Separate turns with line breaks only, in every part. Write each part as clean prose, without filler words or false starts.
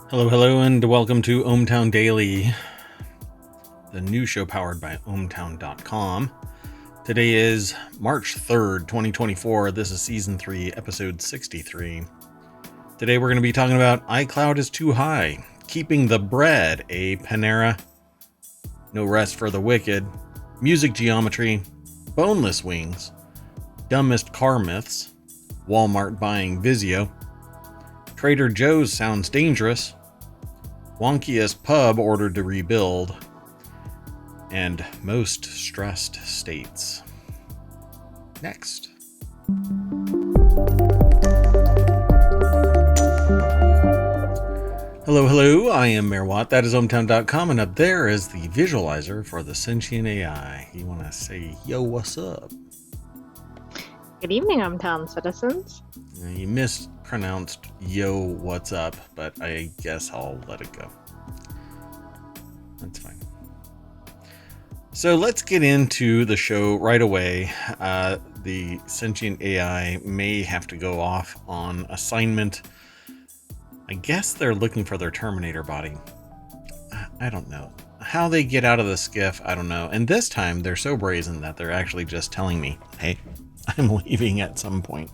Hello, and welcome to ohmTown Daily, the news show powered by ohmTown.com. Today is March 3rd, 2024. This is Season 3, Episode 63. Today we're going to be talking about iCloud is too high, keeping the bread, a Panera, no rest for the wicked, music geometry, Boneless Wings, dumbest car myths, Walmart buying Vizio, Trader Joe's sounds dangerous, Wonkiest Pub ordered to rebuild, and most stressed states. Next. Hello, I am Mayor Watt. That is ohmTown.com, and up there is the visualizer for the sentient AI. You want to say, yo, what's up?
Good evening, ohmTown citizens.
You mispronounced yo, what's up, but I guess I'll let it go. That's fine. So let's get into the show right away. The sentient AI may have to go off on assignment. I guess they're looking for their Terminator body. I don't know. How they get out of the skiff, I don't know. And this time, they're so brazen that they're actually just telling me, hey, I'm leaving at some point.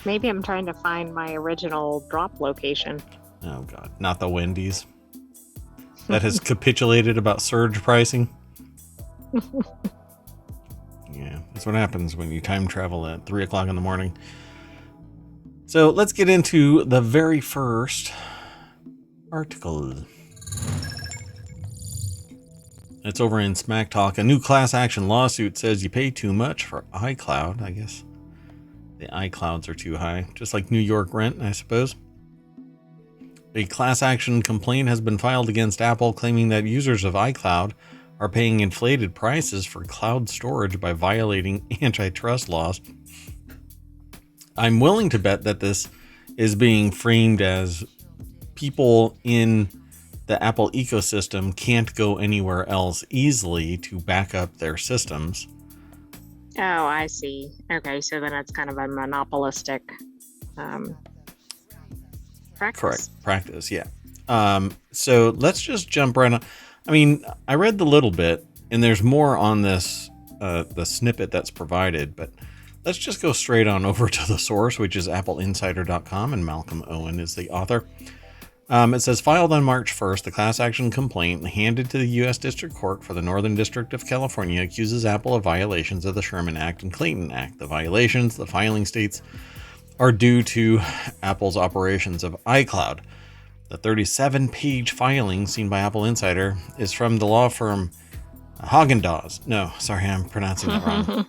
Maybe I'm trying to find my original drop location.
Oh, God. Not the Wendy's. That has capitulated about surge pricing. Yeah, that's what happens when you time travel at 3 o'clock in the morning. So let's get into the very first article. It's over in Smack Talk. A new class action lawsuit says you pay too much for iCloud. I guess the iClouds are too high, just like New York rent, I suppose. A class action complaint has been filed against Apple, claiming that users of iCloud are paying inflated prices for cloud storage by violating antitrust laws. I'm willing to bet that this is being framed as people in the Apple ecosystem can't go anywhere else easily to back up their systems.
Oh, I see. Okay, so then it's kind of a monopolistic practice.
Correct. Practice, yeah. So let's just jump right on. I mean, I read the little bit, and there's more on this, the snippet that's provided, but let's just go straight on over to the source, which is appleinsider.com, and Malcolm Owen is the author. It says, filed on March 1st, the class action complaint handed to the U.S. District Court for the Northern District of California accuses Apple of violations of the Sherman Act and Clayton Act. The violations, the filing states, are due to Apple's operations of iCloud. The 37-page filing seen by Apple Insider is from the law firm Haagen-Dazs. No, sorry, I'm pronouncing that wrong.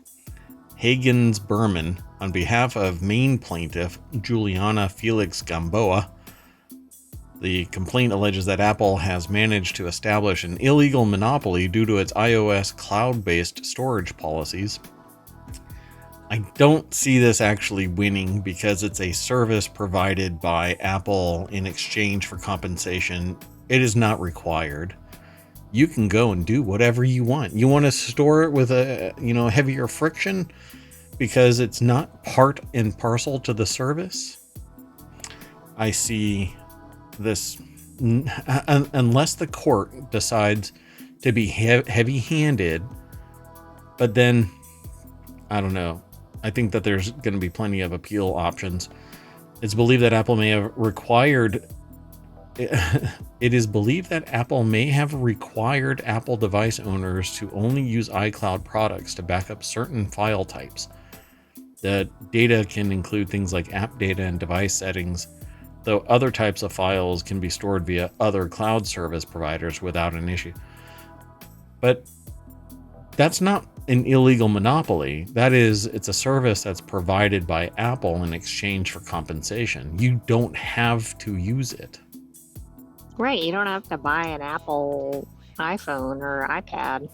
Hagens Berman, on behalf of main plaintiff Juliana Felix Gamboa. The complaint alleges that Apple has managed to establish an illegal monopoly due to its iOS cloud-based storage policies. I don't see this actually winning because it's a service provided by Apple in exchange for compensation. It is not required. You can go and do whatever you want. You want to store it with a, heavier friction because it's not part and parcel to the service. I see this, unless the court decides to be heavy-handed, but then, I don't know. I think that there's going to be plenty of appeal options. It's believed that Apple may have required It is believed that Apple may have required Apple device owners to only use iCloud products to back up certain file types. The data can include things like app data and device settings, though other types of files can be stored via other cloud service providers without an issue. But that's not an illegal monopoly. It's a service that's provided by Apple in exchange for compensation. You don't have to use it.
Right, you don't have to buy an Apple iPhone or iPad.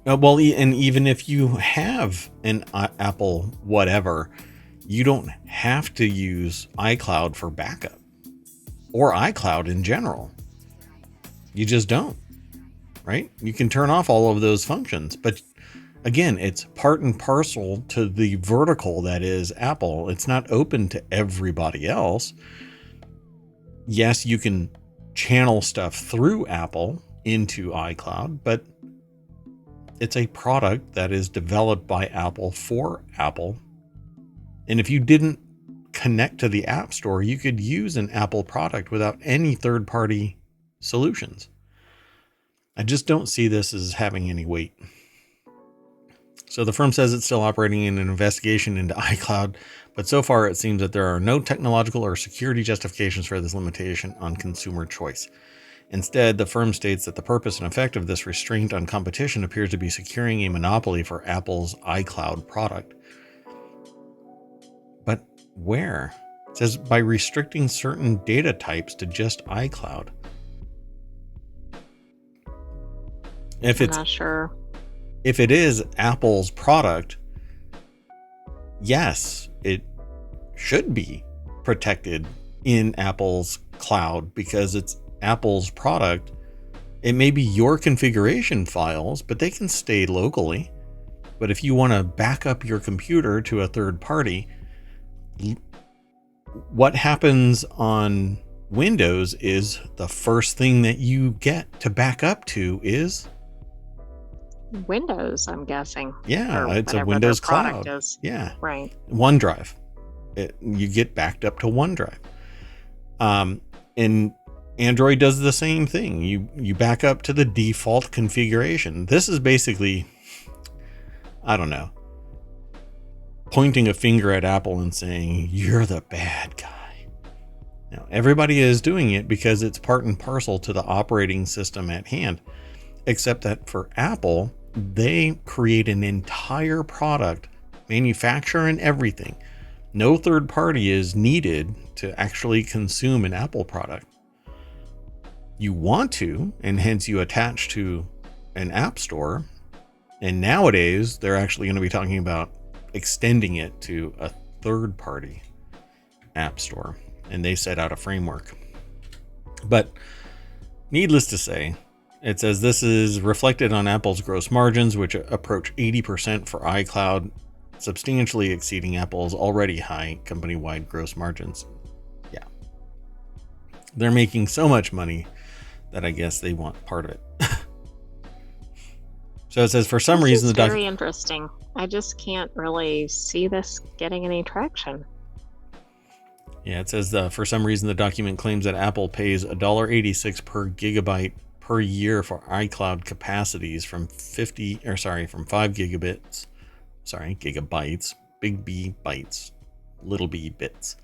Well, and even if you have an Apple whatever, you don't have to use iCloud for backup or iCloud in general. You just don't, right? You can turn off all of those functions, but again, it's part and parcel to the vertical that is Apple. It's not open to everybody else. Yes, you can channel stuff through Apple into iCloud, but it's a product that is developed by Apple for Apple. And if you didn't connect to the App Store, you could use an Apple product without any third-party solutions. I just don't see this as having any weight. So the firm says it's still operating in an investigation into iCloud, but so far it seems that there are no technological or security justifications for this limitation on consumer choice. Instead, the firm states that the purpose and effect of this restraint on competition appears to be securing a monopoly for Apple's iCloud product. But where? It says by restricting certain data types to just iCloud.
I'm not sure.
If it is Apple's product, yes, it should be protected in Apple's cloud because it's Apple's product. It may be your configuration files, but they can stay locally. But if you want to back up your computer to a third party, what happens on Windows is the first thing that you get to back up to is
Windows, I'm guessing.
Yeah, it's a Windows cloud.
Is.
Yeah.
Right.
OneDrive. You get backed up to OneDrive. And Android does the same thing. You back up to the default configuration. This is basically, I don't know, pointing a finger at Apple and saying, you're the bad guy. Now, everybody is doing it because it's part and parcel to the operating system at hand. Except that for Apple, they create an entire product, manufacture and everything. No third party is needed to actually consume an Apple product. You want to, and hence you attach to an app store. And nowadays, they're actually going to be talking about extending it to a third party app store. And they set out a framework. But needless to say, it says this is reflected on Apple's gross margins, which approach 80% for iCloud, substantially exceeding Apple's already high company-wide gross margins. Yeah. They're making so much money that I guess they want part of it. So it says for some reason
the very interesting. I just can't really see this getting any traction.
Yeah, it says for some reason the document claims that Apple pays $1.86 per gigabyte per year for iCloud capacities from 5 gigabytes, big B bytes, little b bits,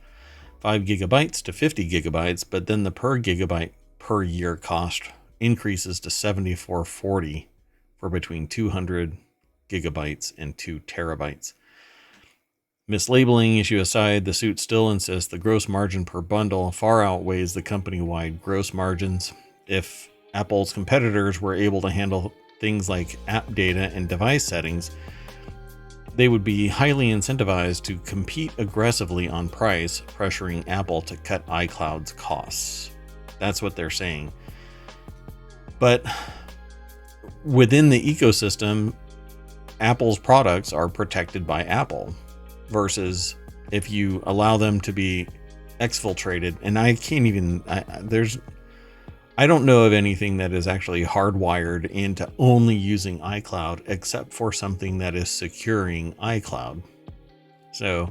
5 gigabytes to 50 gigabytes, but then the per gigabyte per year cost increases to $74.40 for between 200 gigabytes and 2 terabytes. Mislabeling issue aside, the suit still insists the gross margin per bundle far outweighs the company-wide gross margins. If Apple's competitors were able to handle things like app data and device settings, they would be highly incentivized to compete aggressively on price, pressuring Apple to cut iCloud's costs. That's what they're saying. But within the ecosystem, Apple's products are protected by Apple, versus if you allow them to be exfiltrated. And I can't even, I don't know of anything that is actually hardwired into only using iCloud except for something that is securing iCloud. So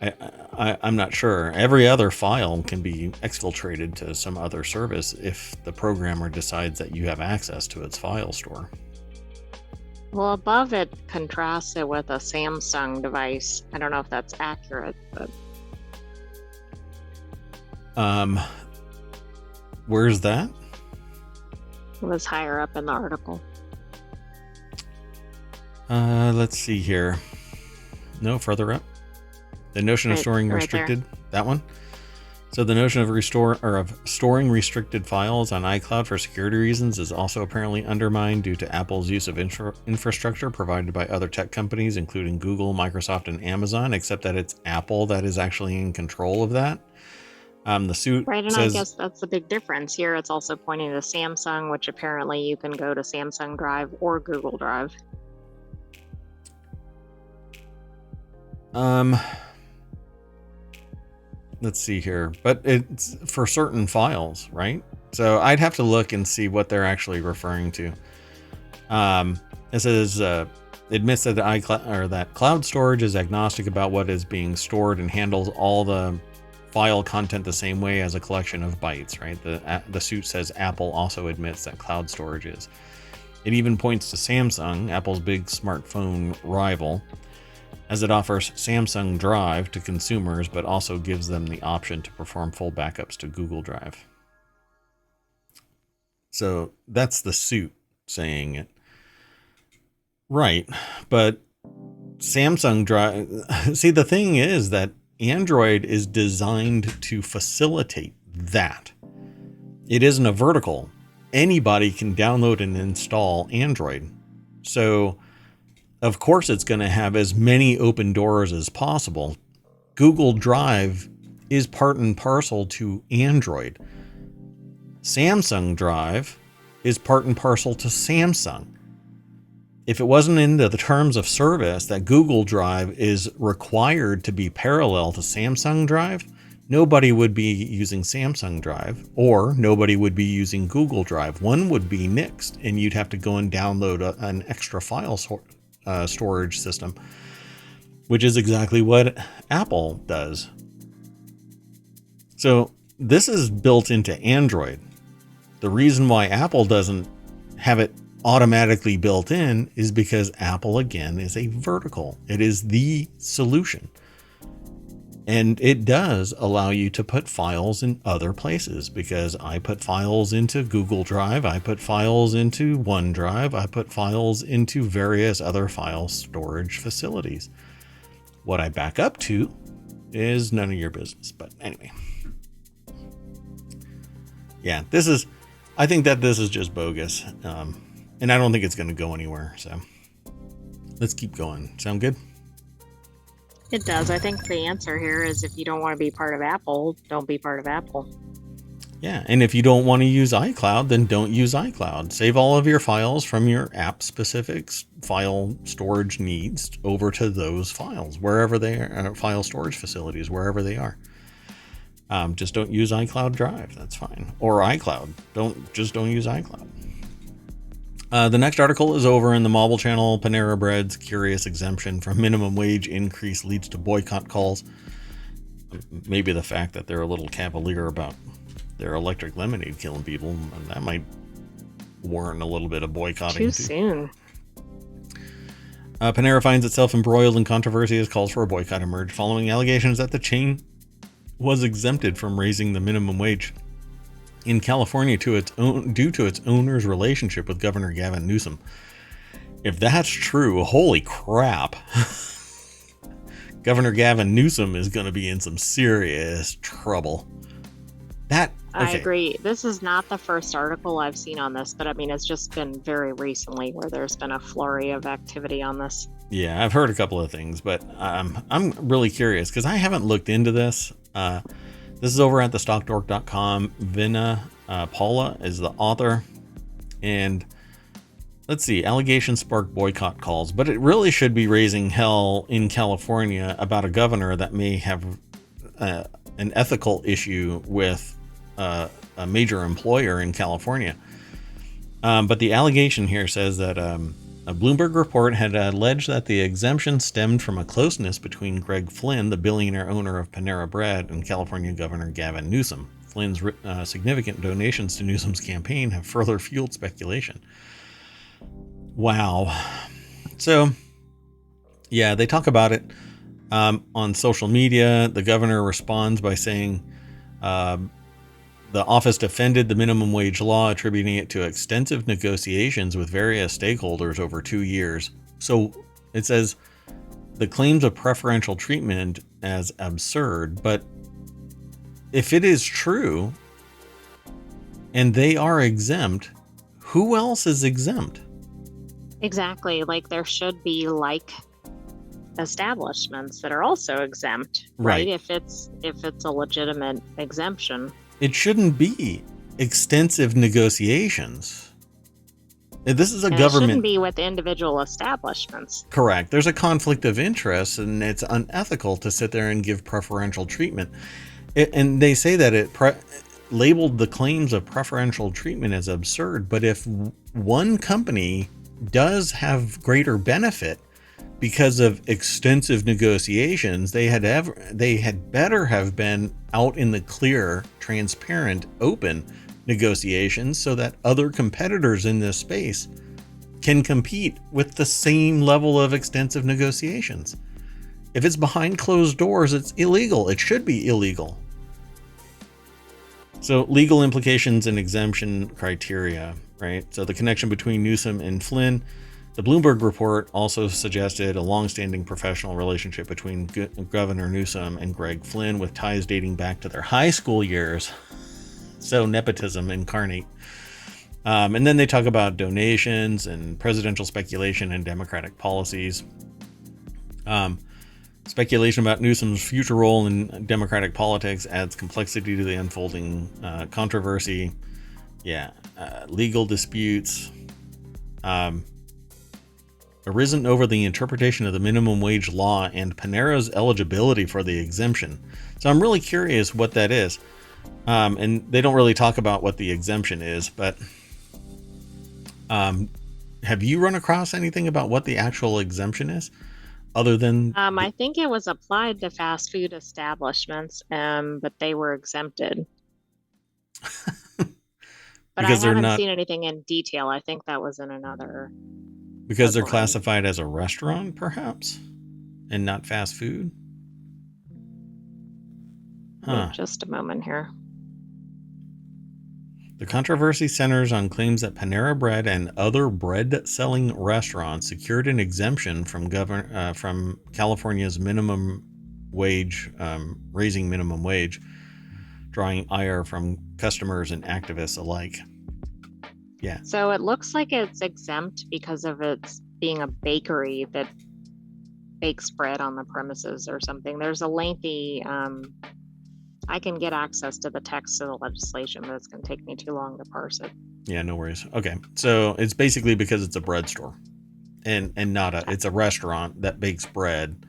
I'm not sure. Every other file can be exfiltrated to some other service if the programmer decides that you have access to its file store.
Well, above it contrasts it with a Samsung device. I don't know if that's accurate, but
where's that?
It was higher up in the article.
Let's see here. No, further up. The notion of storing restricted, that one. So the notion of storing restricted files on iCloud for security reasons is also apparently undermined due to Apple's use of infrastructure provided by other tech companies, including Google, Microsoft, and Amazon, except that it's Apple that is actually in control of that. The suit says,
I guess that's the big difference here. It's also pointing to Samsung, which apparently you can go to Samsung Drive or Google Drive.
Let's see here, but it's for certain files, right? So I'd have to look and see what they're actually referring to. It says admits that the iCloud or that cloud storage is agnostic about what is being stored and handles all the file content the same way as a collection of bytes, right? The suit says Apple also admits that cloud storage is. It even points to Samsung, Apple's big smartphone rival, as it offers Samsung Drive to consumers, but also gives them the option to perform full backups to Google Drive. So that's the suit saying it. Right, but Samsung Drive... See, the thing is that Android is designed to facilitate that. It isn't a vertical. Anybody can download and install Android. So, of course, it's going to have as many open doors as possible. Google Drive is part and parcel to Android. Samsung Drive is part and parcel to Samsung. If it wasn't in the terms of service that Google Drive is required to be parallel to Samsung Drive, nobody would be using Samsung Drive, or nobody would be using Google Drive. One would be nixed, and you'd have to go and download an extra file storage system, which is exactly what Apple does. So this is built into Android. The reason why Apple doesn't have it automatically built in is because Apple, again, is a vertical. It is the solution. And it does allow you to put files in other places, because I put files into Google Drive, I put files into OneDrive, I put files into various other file storage facilities. What I back up to is none of your business. But anyway. Yeah, I think that this is just bogus. And I don't think it's going to go anywhere. So let's keep going. Sound good?
It does. I think the answer here is if you don't want to be part of Apple, don't be part of Apple.
Yeah, and if you don't want to use iCloud, then don't use iCloud. Save all of your files from your app-specific file storage needs over to those files, wherever they are, file storage facilities, wherever they are. Just don't use iCloud Drive. That's fine. Or iCloud. Don't use iCloud. The next article is over in the Mobile Channel. Panera Bread's curious exemption from minimum wage increase leads to boycott calls. Maybe the fact that they're a little cavalier about their electric lemonade killing people, and that might warrant a little bit of boycotting.
Too soon.
Panera finds itself embroiled in controversy as calls for a boycott emerge following allegations that the chain was exempted from raising the minimum wage in California due to its owner's relationship with Governor Gavin Newsom. If that's true, holy crap. Governor Gavin Newsom is going to be in some serious trouble.
I agree. This is not the first article I've seen on this, but I mean, it's just been very recently where there's been a flurry of activity on this.
Yeah, I've heard a couple of things, but I'm really curious because I haven't looked into this. This is over at thestockdork.com. Vina Paula is the author. And let's see, allegations spark boycott calls, but it really should be raising hell in California about a governor that may have an ethical issue with a major employer in California. But the allegation here says that a Bloomberg report had alleged that the exemption stemmed from a closeness between Greg Flynn, the billionaire owner of Panera Bread, and California Governor Gavin Newsom. Flynn's significant donations to Newsom's campaign have further fueled speculation. Wow. So, yeah, they talk about it on social media. The governor responds by saying the office defended the minimum wage law, attributing it to extensive negotiations with various stakeholders over 2 years. So it says the claims of preferential treatment as absurd, but if it is true and they are exempt, who else is exempt?
Exactly. Like there should be like establishments that are also exempt, right? If it's a legitimate exemption.
It shouldn't be extensive negotiations. This is a
and it shouldn't
government.
be with individual establishments.
Correct. There's a conflict of interest, and it's unethical to sit there and give preferential treatment. And they say that it labeled the claims of preferential treatment as absurd. But if one company does have greater benefit because of extensive negotiations, they had better have been out in the clear, transparent, open negotiations so that other competitors in this space can compete with the same level of extensive negotiations. If it's behind closed doors, it's illegal. It should be illegal. So legal implications and exemption criteria, right? So the connection between Newsom and Flynn. The Bloomberg report also suggested a long-standing professional relationship between Governor Newsom and Greg Flynn, with ties dating back to their high school years. So nepotism incarnate. And then they talk about donations and presidential speculation and Democratic policies. Speculation about Newsom's future role in Democratic politics adds complexity to the unfolding controversy. Legal disputes arisen over the interpretation of the minimum wage law and Panera's eligibility for the exemption. So I'm really curious what that is. And they don't really talk about what the exemption is, but have you run across anything about what the actual exemption is? Other than
I think it was applied to fast food establishments, but they were exempted. But I haven't seen anything in detail. I think that was in another.
Because they're classified as a restaurant, perhaps, and not fast food.
Just a moment here.
The controversy centers on claims that Panera Bread and other bread-selling restaurants secured an exemption from California's minimum wage, raising minimum wage, drawing ire from customers and activists alike. Yeah.
So it looks like it's exempt because of its being a bakery that bakes bread on the premises or something. There's a lengthy... I can get access to the text of the legislation, but it's going to take me too long to parse it.
Yeah, no worries. Okay, so it's basically because it's a bread store, and it's a restaurant that bakes bread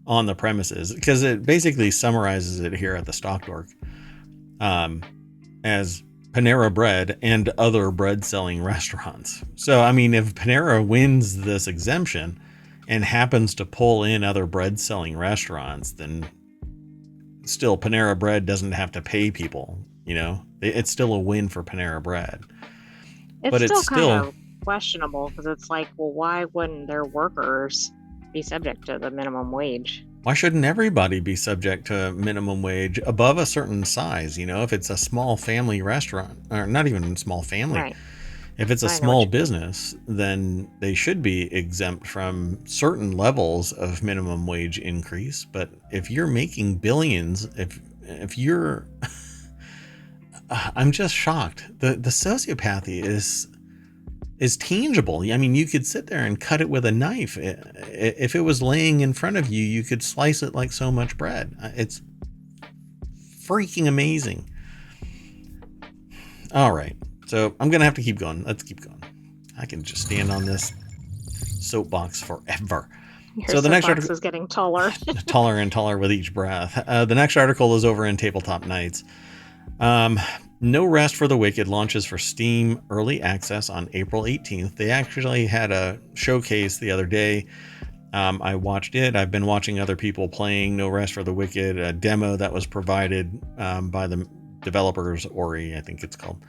on the premises. Because it basically summarizes it here at the stock dork as Panera Bread and other bread-selling restaurants. So, I mean, if Panera wins this exemption and happens to pull in other bread-selling restaurants, then still Panera Bread doesn't have to pay people, it's still a win for Panera Bread.
It's still kind of questionable, because it's like, well, why wouldn't their workers be subject to the minimum wage?
Why shouldn't everybody be subject to minimum wage above a certain size? If it's a small family restaurant, or not even small family, right. If it's a small business, then they should be exempt from certain levels of minimum wage increase. But if you're making billions, if you're, I'm just shocked. The sociopathy is tangible. I mean, you could sit there and cut it with a knife. If it was laying in front of you, you could slice it like so much bread. It's freaking amazing. All right. So I'm going to have to keep going. Let's keep going. I can just stand on this soapbox forever.
So the next article is getting taller.
Taller and taller with each breath. The next article is over in Tabletop Nights. No Rest for the Wicked launches for Steam Early Access on April 18th. They actually had a showcase the other day. I watched it. I've been watching other people playing No Rest for the Wicked, a demo that was provided by the developers, Ori, I think it's called.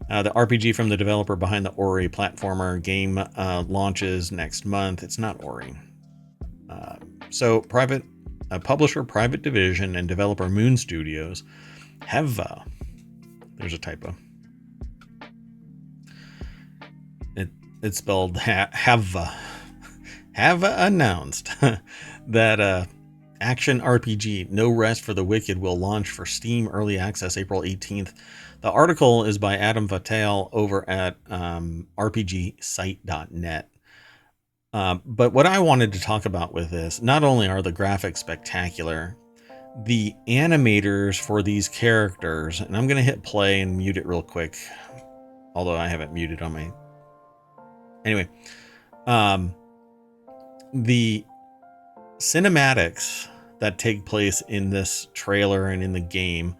The RPG from the developer behind the Ori platformer game launches next month. It's not Ori. So publisher Private Division and developer Moon Studios have... there's a typo. It's spelled have announced that action RPG No Rest for the Wicked will launch for Steam Early Access April 18th. The article is by Adam Vattel over at rpgsite.net. But what I wanted to talk about with this, not only are the graphics spectacular, the animators for these characters, and I'm going to hit play and mute it real quick, although I haven't muted on my Anyway, the cinematics that take place in this trailer and in the game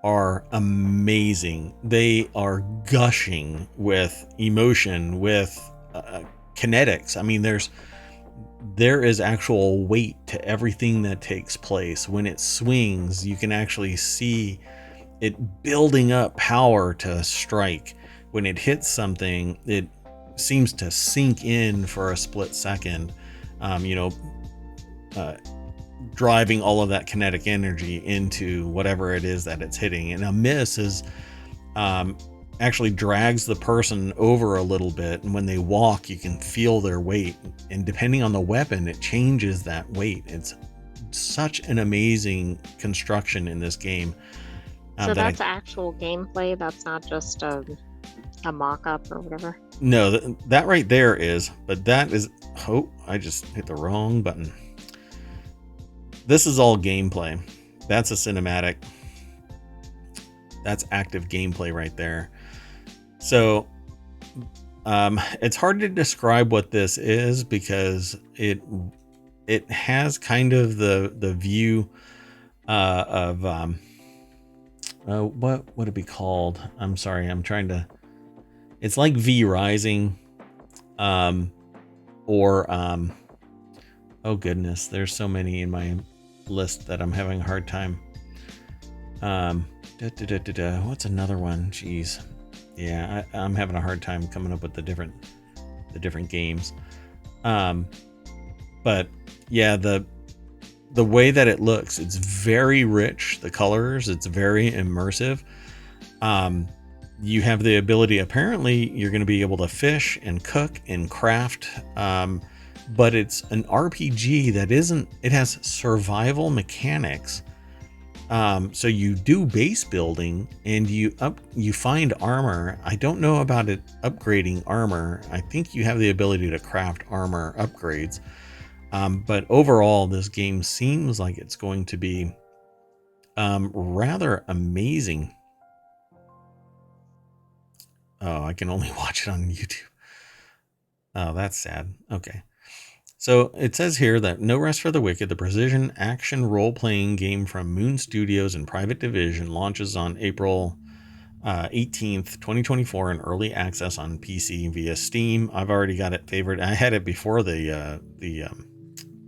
are amazing. They are gushing with emotion, with kinetics. I mean, there is actual weight to everything that takes place. When it swings, you can actually see it building up power to strike. When it hits something, it seems to sink in for a split second, driving all of that kinetic energy into whatever it is that it's hitting. And a miss is actually drags the person over a little bit, and when they walk, you can feel their weight, and depending on the weapon, it changes that weight. It's such an amazing construction in this game.
So that's actual gameplay. That's not just a mock-up or whatever.
No, that right there is, but that is, oh, I just hit the wrong button. This is all gameplay. That's a cinematic. That's active gameplay right there. So it's hard to describe what this is because it has kind of the view of what would it be called? I'm sorry, I'm trying to. It's like V Rising, or oh goodness, there's so many in my list that I'm having a hard time. What's another one? Jeez, yeah, I'm having a hard time coming up with the different games. But yeah, the way that it looks, it's very rich. The colors, it's very immersive. You have the ability, apparently you're going to be able to fish and cook and craft, but it's an RPG that it has survival mechanics. So you do base building and you find armor. I don't know about it upgrading armor. I think you have the ability to craft armor upgrades. But overall, this game seems like it's going to be rather amazing. Oh, I can only watch it on YouTube. Oh, that's sad. Okay. So it says here that No Rest for the Wicked, the precision action role-playing game from Moon Studios and Private Division, launches on April 18th, 2024 in early access on PC via Steam. I've already got it favored. I had it before the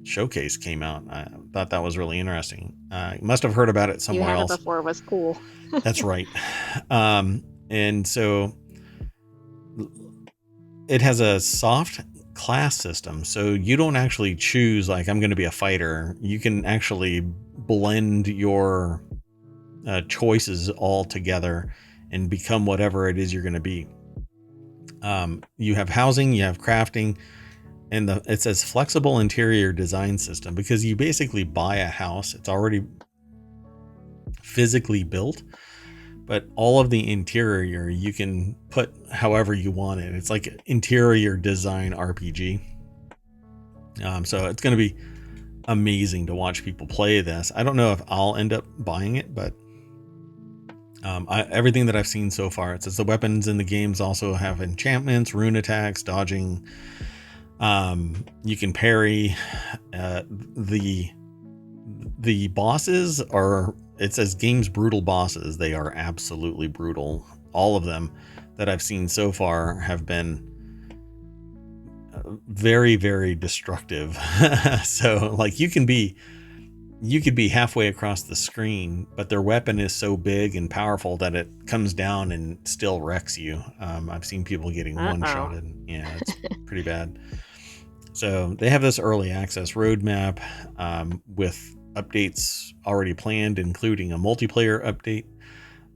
showcase came out. I thought that was really interesting. I must have heard about it somewhere else.
You had it before it was cool.
That's right. And so it has a soft class system, so you don't actually choose like I'm going to be a fighter. You can actually blend your choices all together and become whatever it is you're going to be. You have housing, you have crafting, and it says flexible interior design system, because you basically buy a house. It's already physically built, but all of the interior you can put however you want it. It's like interior design RPG. So it's going to be amazing to watch people play this. I don't know if I'll end up buying it, but everything that I've seen so far, it says the weapons in the games also have enchantments, rune attacks, dodging. You can parry. The bosses are, it says games brutal bosses. They are absolutely brutal. All of them that I've seen so far have been very, very destructive. So like you could be halfway across the screen, but their weapon is so big and powerful that it comes down and still wrecks you. I've seen people getting one-shotted. Yeah, it's pretty bad. So they have this early access roadmap with updates already planned, including a multiplayer update.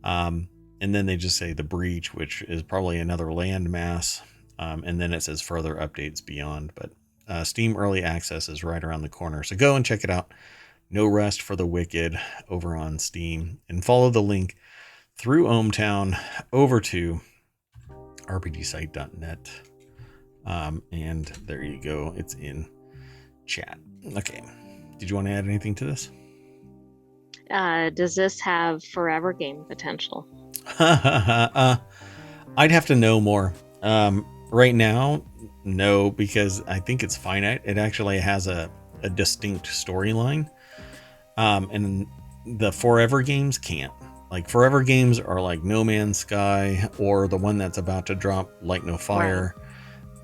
And then they just say the breach, which is probably another landmass. And then it says further updates beyond. But Steam early access is right around the corner. So go and check it out. No Rest for the Wicked over on Steam. And follow the link through ohmTown over to rpgsite.net. And there you go. It's in chat. Okay. Did you want to add anything to this?
Does this have forever game potential?
I'd have to know more. Right now, No, because I think it's finite. It actually has a distinct storyline. And the Forever games can't. Like, Forever games are like No Man's Sky, or the one that's about to drop, Light No Fire,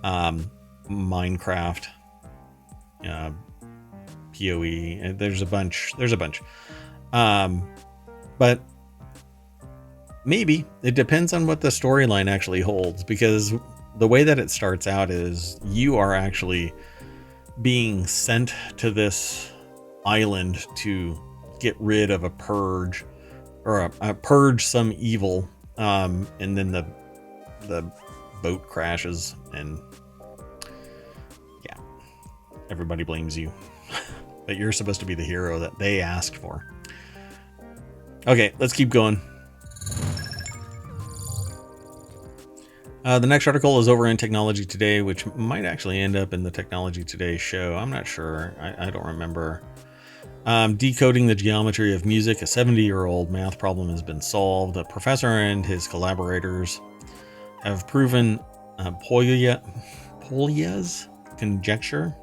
Minecraft, PoE. There's a bunch. But maybe it depends on what the storyline actually holds, because the way that it starts out is you are actually being sent to this island to get rid of a purge, or a purge some evil, and then the boat crashes, and yeah, everybody blames you. But you're supposed to be the hero that they asked for. Okay, let's keep going. The next article is over in Technology Today, which might actually end up in the Technology Today show. I'm not sure. I don't remember. Decoding the geometry of music, a 70-year-old math problem has been solved. A professor and his collaborators have proven Polya's conjecture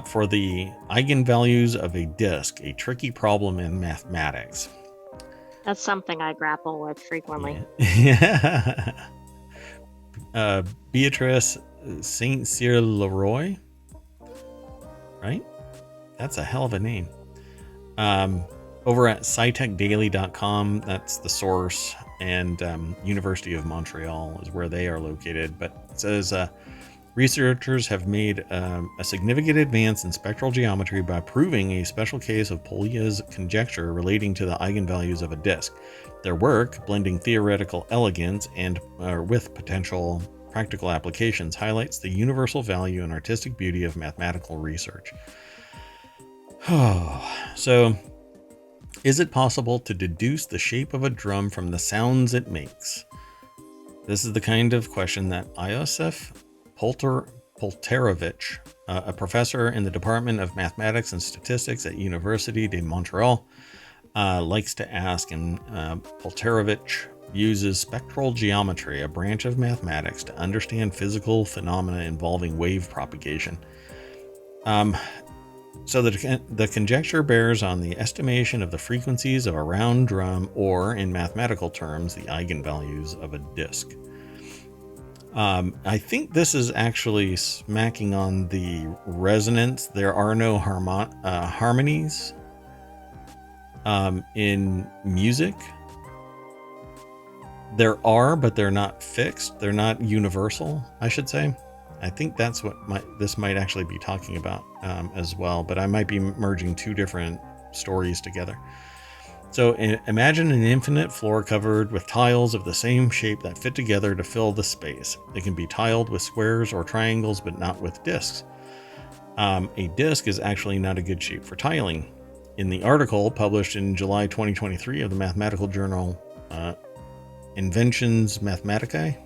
for the eigenvalues of a disk, a tricky problem in mathematics.
That's something I grapple with frequently.
Yeah. Beatrice St. Cyr Leroy, right? That's a hell of a name. Over at scitechdaily.com, that's the source, and University of Montreal is where they are located. But it says researchers have made a significant advance in spectral geometry by proving a special case of Polya's conjecture relating to the eigenvalues of a disk. Their work, blending theoretical elegance and with potential practical applications, highlights the universal value and artistic beauty of mathematical research. So, is it possible to deduce the shape of a drum from the sounds it makes? This is the kind of question that Iosif Polterovich, a professor in the Department of Mathematics and Statistics at Université de Montréal, likes to ask. And Polterovich uses spectral geometry, a branch of mathematics, to understand physical phenomena involving wave propagation. So the conjecture bears on the estimation of the frequencies of a round drum, or in mathematical terms, the eigenvalues of a disk. I think this is actually smacking on the resonance. There are no harmonies in music. There are, but they're not fixed. They're not universal, I should say. I think that's what this might actually be talking about as well, but I might be merging two different stories together. So imagine an infinite floor covered with tiles of the same shape that fit together to fill the space. It can be tiled with squares or triangles, but not with discs. A disc is actually not a good shape for tiling. In the article published in July 2023 of the mathematical journal Inventions Mathematicae,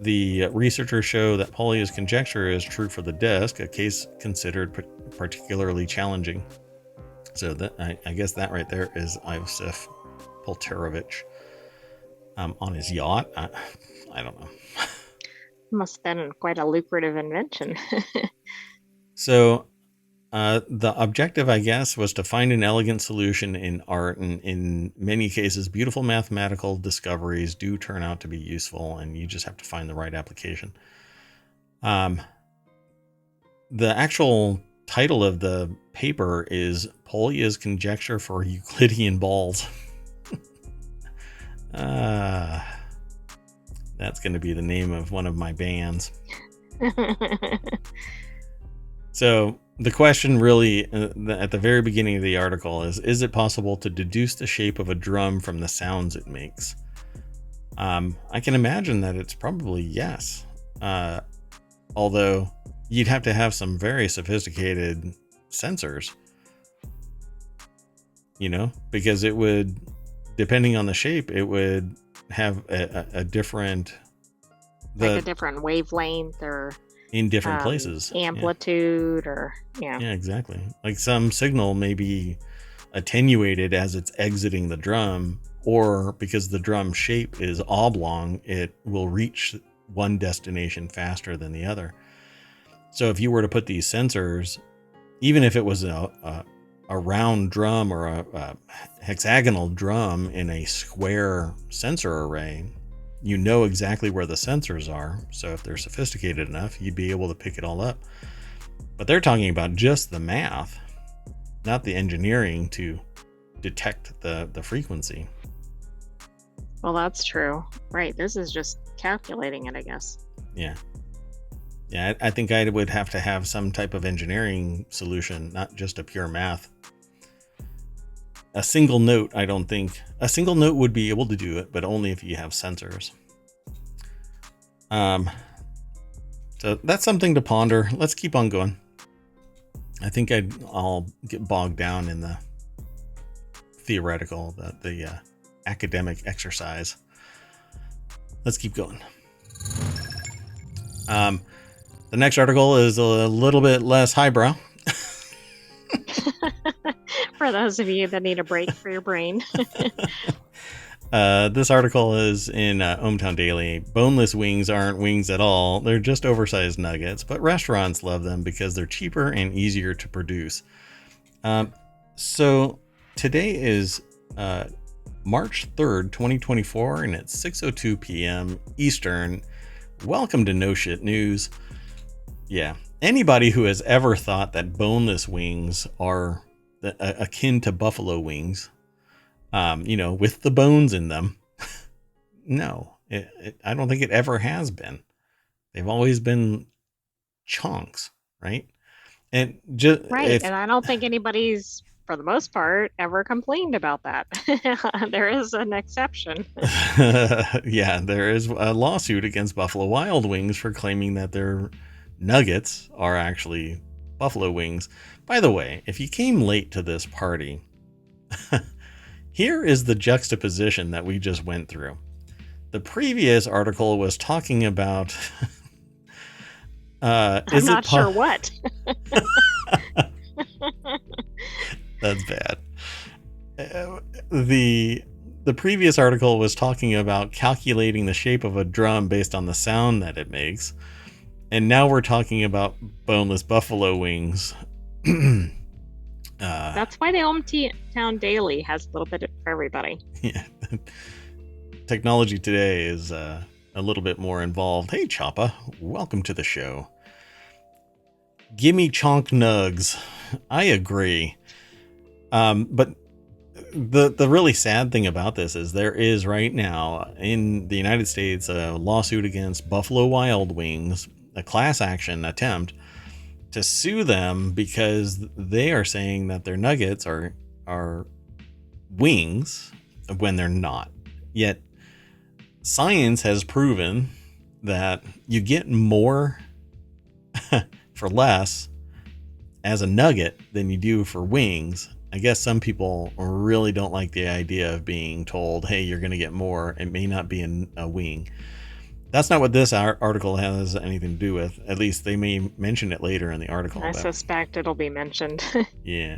the researchers show that Polya's conjecture is true for the disk, a case considered particularly challenging. So that I guess that right there is Iosif Polterovich on his yacht. I don't know.
Must have been quite a lucrative invention.
So the objective, I guess, was to find an elegant solution in art, and in many cases, beautiful mathematical discoveries do turn out to be useful, and you just have to find the right application. The actual title of the paper is Polya's Conjecture for Euclidean Balls. That's going to be the name of one of my bands. So the question really at the very beginning of the article is it possible to deduce the shape of a drum from the sounds it makes? I can imagine that it's probably yes. Although you'd have to have some very sophisticated sensors, because it would, depending on the shape, it would have a different,
like a different wavelength or
in different places,
amplitude, or
yeah, exactly. Like some signal may be attenuated as it's exiting the drum, or because the drum shape is oblong, it will reach one destination faster than the other. So if you were to put these sensors, even if it was a round drum or a hexagonal drum in a square sensor array, you know exactly where the sensors are. So if they're sophisticated enough, you'd be able to pick it all up. But they're talking about just the math, not the engineering to detect the frequency.
Well, that's true. Right. This is just calculating it, I guess.
Yeah. Yeah, I think I would have to have some type of engineering solution, not just a pure math. A single note, I don't think. A single note would be able to do it, but only if you have sensors. So that's something to ponder. Let's keep on going. I think I'll get bogged down in the theoretical, the academic exercise. Let's keep going. The next article is a little bit less highbrow.
For those of you that need a break for your brain.
This article is in ohmTown Daily. Boneless wings aren't wings at all. They're just oversized nuggets, but restaurants love them because they're cheaper and easier to produce. So today is March 3rd, 2024, and it's 6:02 p.m. Eastern. Welcome to No Shit News. Yeah, anybody who has ever thought that boneless wings are akin to buffalo wings, with the bones in them, no, I don't think it ever has been. They've always been chunks, right? And just
right, and I don't think anybody's, for the most part, ever complained about that. There is an exception.
Yeah, there is a lawsuit against Buffalo Wild Wings for claiming that their nuggets are actually buffalo wings. By the way, if you came late to this party, here is the juxtaposition that we just went through. The previous article was talking about
I'm not sure what.
That's bad. The previous article was talking about calculating the shape of a drum based on the sound that it makes. And now we're talking about boneless buffalo wings.
That's why the ohmTown Daily has a little bit for everybody.
Yeah. TechnologyToday is a little bit more involved. Hey, Choppa, welcome to the show. Gimme chonk nugs. I agree. But the really sad thing about this is there is right now in the United States a lawsuit against Buffalo Wild Wings, a class action attempt to sue them because they are saying that their nuggets are wings when they're not. Yet science has proven that you get more for less as a nugget than you do for wings. I guess some people really don't like the idea of being told, hey, you're going to get more. It may not be a wing. That's not what this article has anything to do with. At least they may mention it later in the article.
I suspect it'll be mentioned.
Yeah.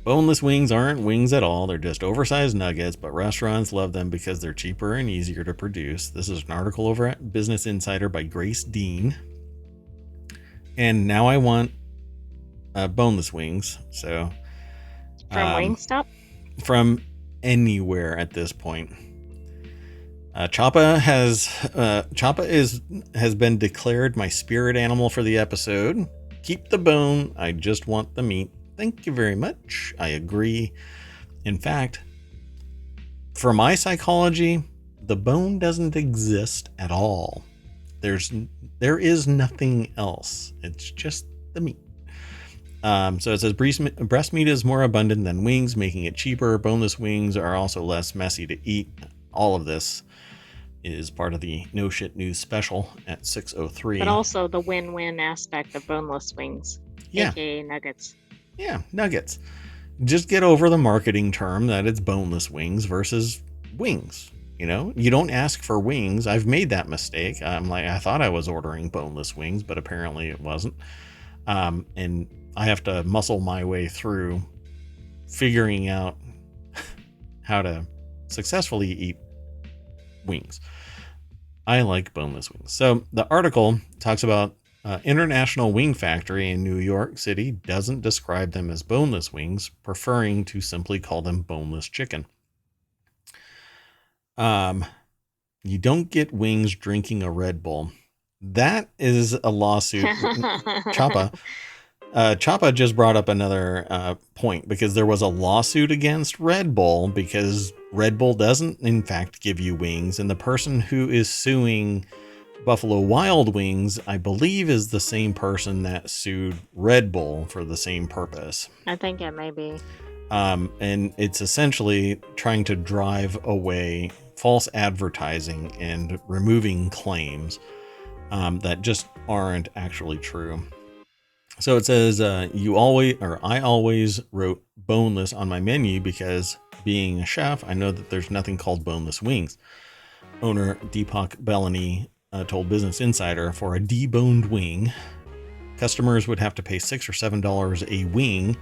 Boneless wings aren't wings at all. They're just oversized nuggets, but restaurants love them because they're cheaper and easier to produce. This is an article over at Business Insider by Grace Dean. And now I want boneless wings. So
from Wingstop?
From anywhere at this point. Choppa has been declared my spirit animal for the episode. Keep the bone. I just want the meat. Thank you very much. I agree. In fact, for my psychology, the bone doesn't exist at all. There is nothing else. It's just the meat. So it says breast meat is more abundant than wings, making it cheaper. Boneless wings are also less messy to eat. All of this is part of the No Shit News special at 6:03.
But also the win-win aspect of boneless wings, aka nuggets.
Yeah, nuggets. Just get over the marketing term that it's boneless wings versus wings. You don't ask for wings. I've made that mistake. I thought I was ordering boneless wings, but apparently it wasn't. And I have to muscle my way through figuring out how to successfully eat wings. I like boneless wings. So the article talks about International Wing Factory in New York City doesn't describe them as boneless wings, preferring to simply call them boneless chicken. You don't get wings drinking a Red Bull. That is a lawsuit. Choppa just brought up another point, because there was a lawsuit against Red Bull because Red Bull doesn't, in fact, give you wings. And the person who is suing Buffalo Wild Wings, I believe, is the same person that sued Red Bull for the same purpose.
I think it may be.
And it's essentially trying to drive away false advertising and removing claims that just aren't actually true. So it says, I always wrote boneless on my menu because, being a chef, I know that there's nothing called boneless wings. Owner Deepak Bellany told Business Insider, for a deboned wing, customers would have to pay $6 or $7 a wing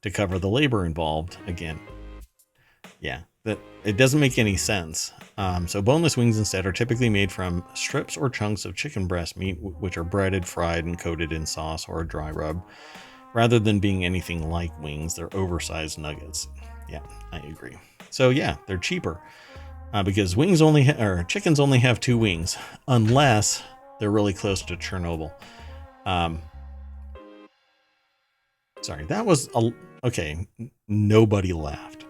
to cover the labor involved. Again, yeah, that it doesn't make any sense. So boneless wings instead are typically made from strips or chunks of chicken breast meat, which are breaded, fried, and coated in sauce or a dry rub. Rather than being anything like wings, they're oversized nuggets. Yeah, I agree. So yeah, they're cheaper because chickens only have 2 wings, unless they're really close to Chernobyl. Sorry, that was okay. Nobody laughed.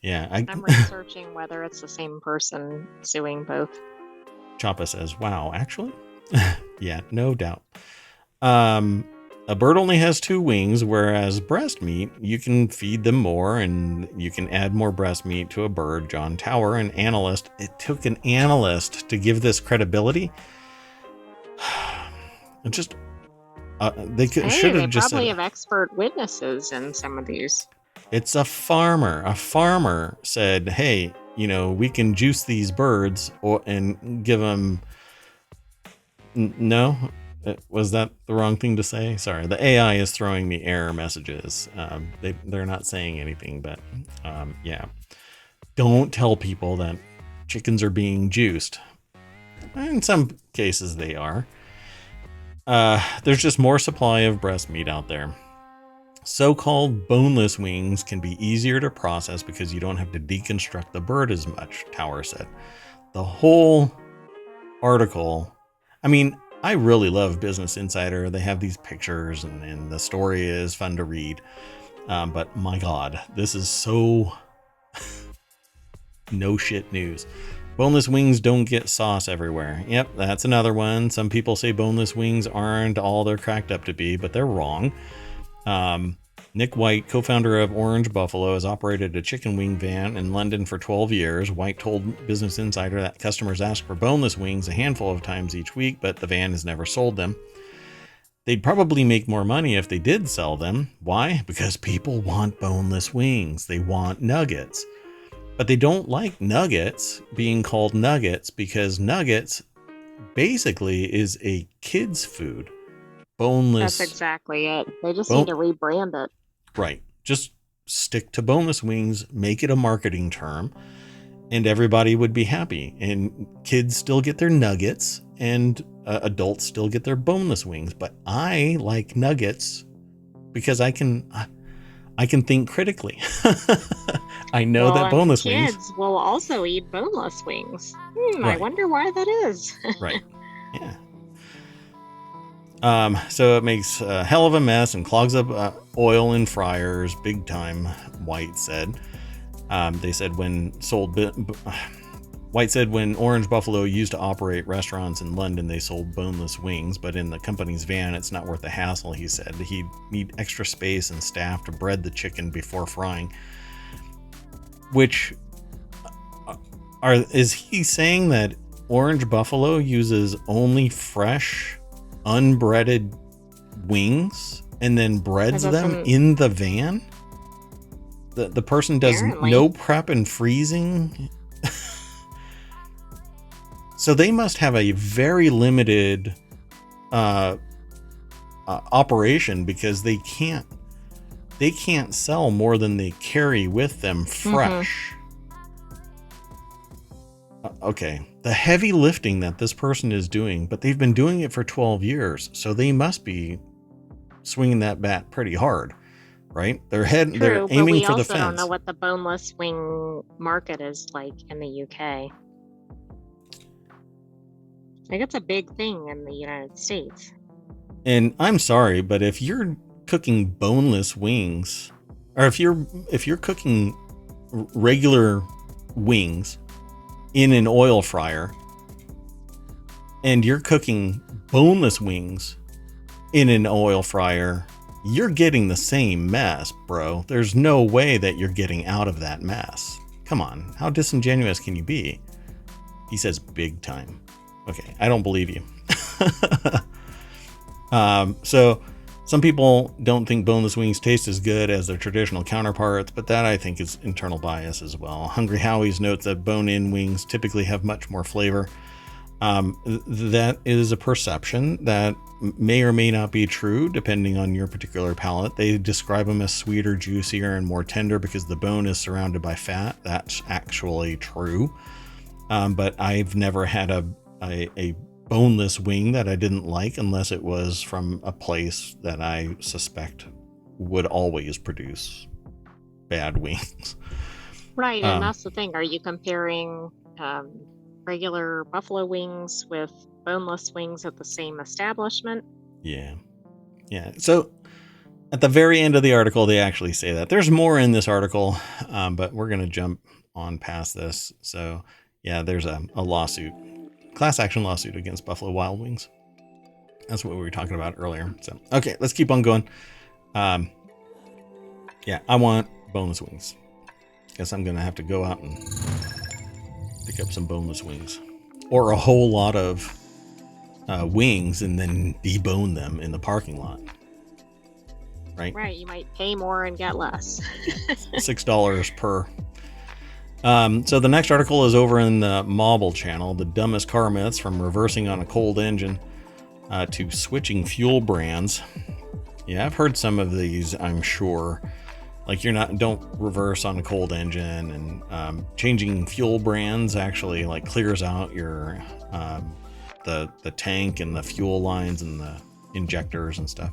Yeah,
I'm researching whether it's the same person suing both.
Choppa says, wow, actually? Yeah, no doubt. A bird only has 2 wings, whereas breast meat, you can feed them more and you can add more breast meat to a bird. John Tower, an analyst. It took an analyst to give this credibility. It just, they should have just
probably
said,
have expert witnesses in some of these.
It's a farmer. A farmer said, hey, we can juice these birds and give them. No, was that the wrong thing to say? Sorry, the AI is throwing me error messages. They're not saying anything, but yeah. Don't tell people that chickens are being juiced. In some cases they are. There's just more supply of breast meat out there. So-called boneless wings can be easier to process because you don't have to deconstruct the bird as much, Tower said. The whole article, I mean, I really love Business Insider. They have these pictures and the story is fun to read. But my God, this is so no shit news. Boneless wings don't get sauce everywhere. Yep, that's another one. Some people say boneless wings aren't all they're cracked up to be, but they're wrong. Nick White, co-founder of Orange Buffalo, has operated a chicken wing van in London for 12 years. White told Business Insider that customers ask for boneless wings a handful of times each week, but the van has never sold them. They'd probably make more money if they did sell them. Why? Because people want boneless wings. They want nuggets. But they don't like nuggets being called nuggets because nuggets basically is a kid's food. Boneless.
That's exactly it. They just need to rebrand it.
Right. Just stick to boneless wings, make it a marketing term, and everybody would be happy. And kids still get their nuggets, and adults still get their boneless wings. But I like nuggets because I can think critically. I know that boneless wings.
Kids will also eat boneless wings.
Right.
I wonder why that is.
Right. Yeah. So it makes a hell of a mess and clogs up oil in fryers, big time, White said. They said White said when Orange Buffalo used to operate restaurants in London, they sold boneless wings, but in the company's van, it's not worth the hassle, he said. He'd need extra space and staff to bread the chicken before frying. Which, is he saying that Orange Buffalo uses only fresh, unbreaded wings and then breads them in the van? The person does no prep and freezing. So they must have a very limited operation because they can't sell more than they carry with them fresh. Okay, the heavy lifting that this person is doing, but they've been doing it for 12 years. So they must be swinging that bat pretty hard, right? They're
True, but
aiming
we
for the
also don't know
fence.
what the boneless wing market is like in the UK. Like it's a big thing in the United States.
And I'm sorry, but if you're cooking boneless wings, or if you're cooking regular wings in an oil fryer, and you're cooking boneless wings in an oil fryer, you're getting the same mess, bro. There's no way that you're getting out of that mess. Come on, how disingenuous can you be? He says big time. Okay, I don't believe you. So some people don't think boneless wings taste as good as their traditional counterparts, but that I think is internal bias as well. Hungry Howie's notes that bone-in wings typically have much more flavor. That is a perception that may or may not be true depending on your particular palate. They describe them as sweeter, juicier, and more tender because the bone is surrounded by fat. That's actually true. But I've never had a boneless wing that I didn't like unless it was from a place that I suspect would always produce bad wings.
Right, and that's the thing. Are you comparing regular buffalo wings with boneless wings at the same establishment?
Yeah. So at the very end of the article, they actually say that. There's more in this article, but we're going to jump on past this. So yeah, there's a lawsuit, class action lawsuit against Buffalo Wild Wings. That's what we were talking about earlier. So, okay, let's keep on going. Yeah, I want boneless wings. Guess I'm going to have to go out and pick up some boneless wings, or a whole lot of wings and then debone them in the parking lot. Right,
you might pay more and get less.
$6 per. So the next article is over in the Mobile channel, the dumbest car myths from reversing on a cold engine to switching fuel brands. Yeah, I've heard some of these, I'm sure. Like don't reverse on a cold engine, and changing fuel brands actually like clears out your the tank and the fuel lines and the injectors and stuff.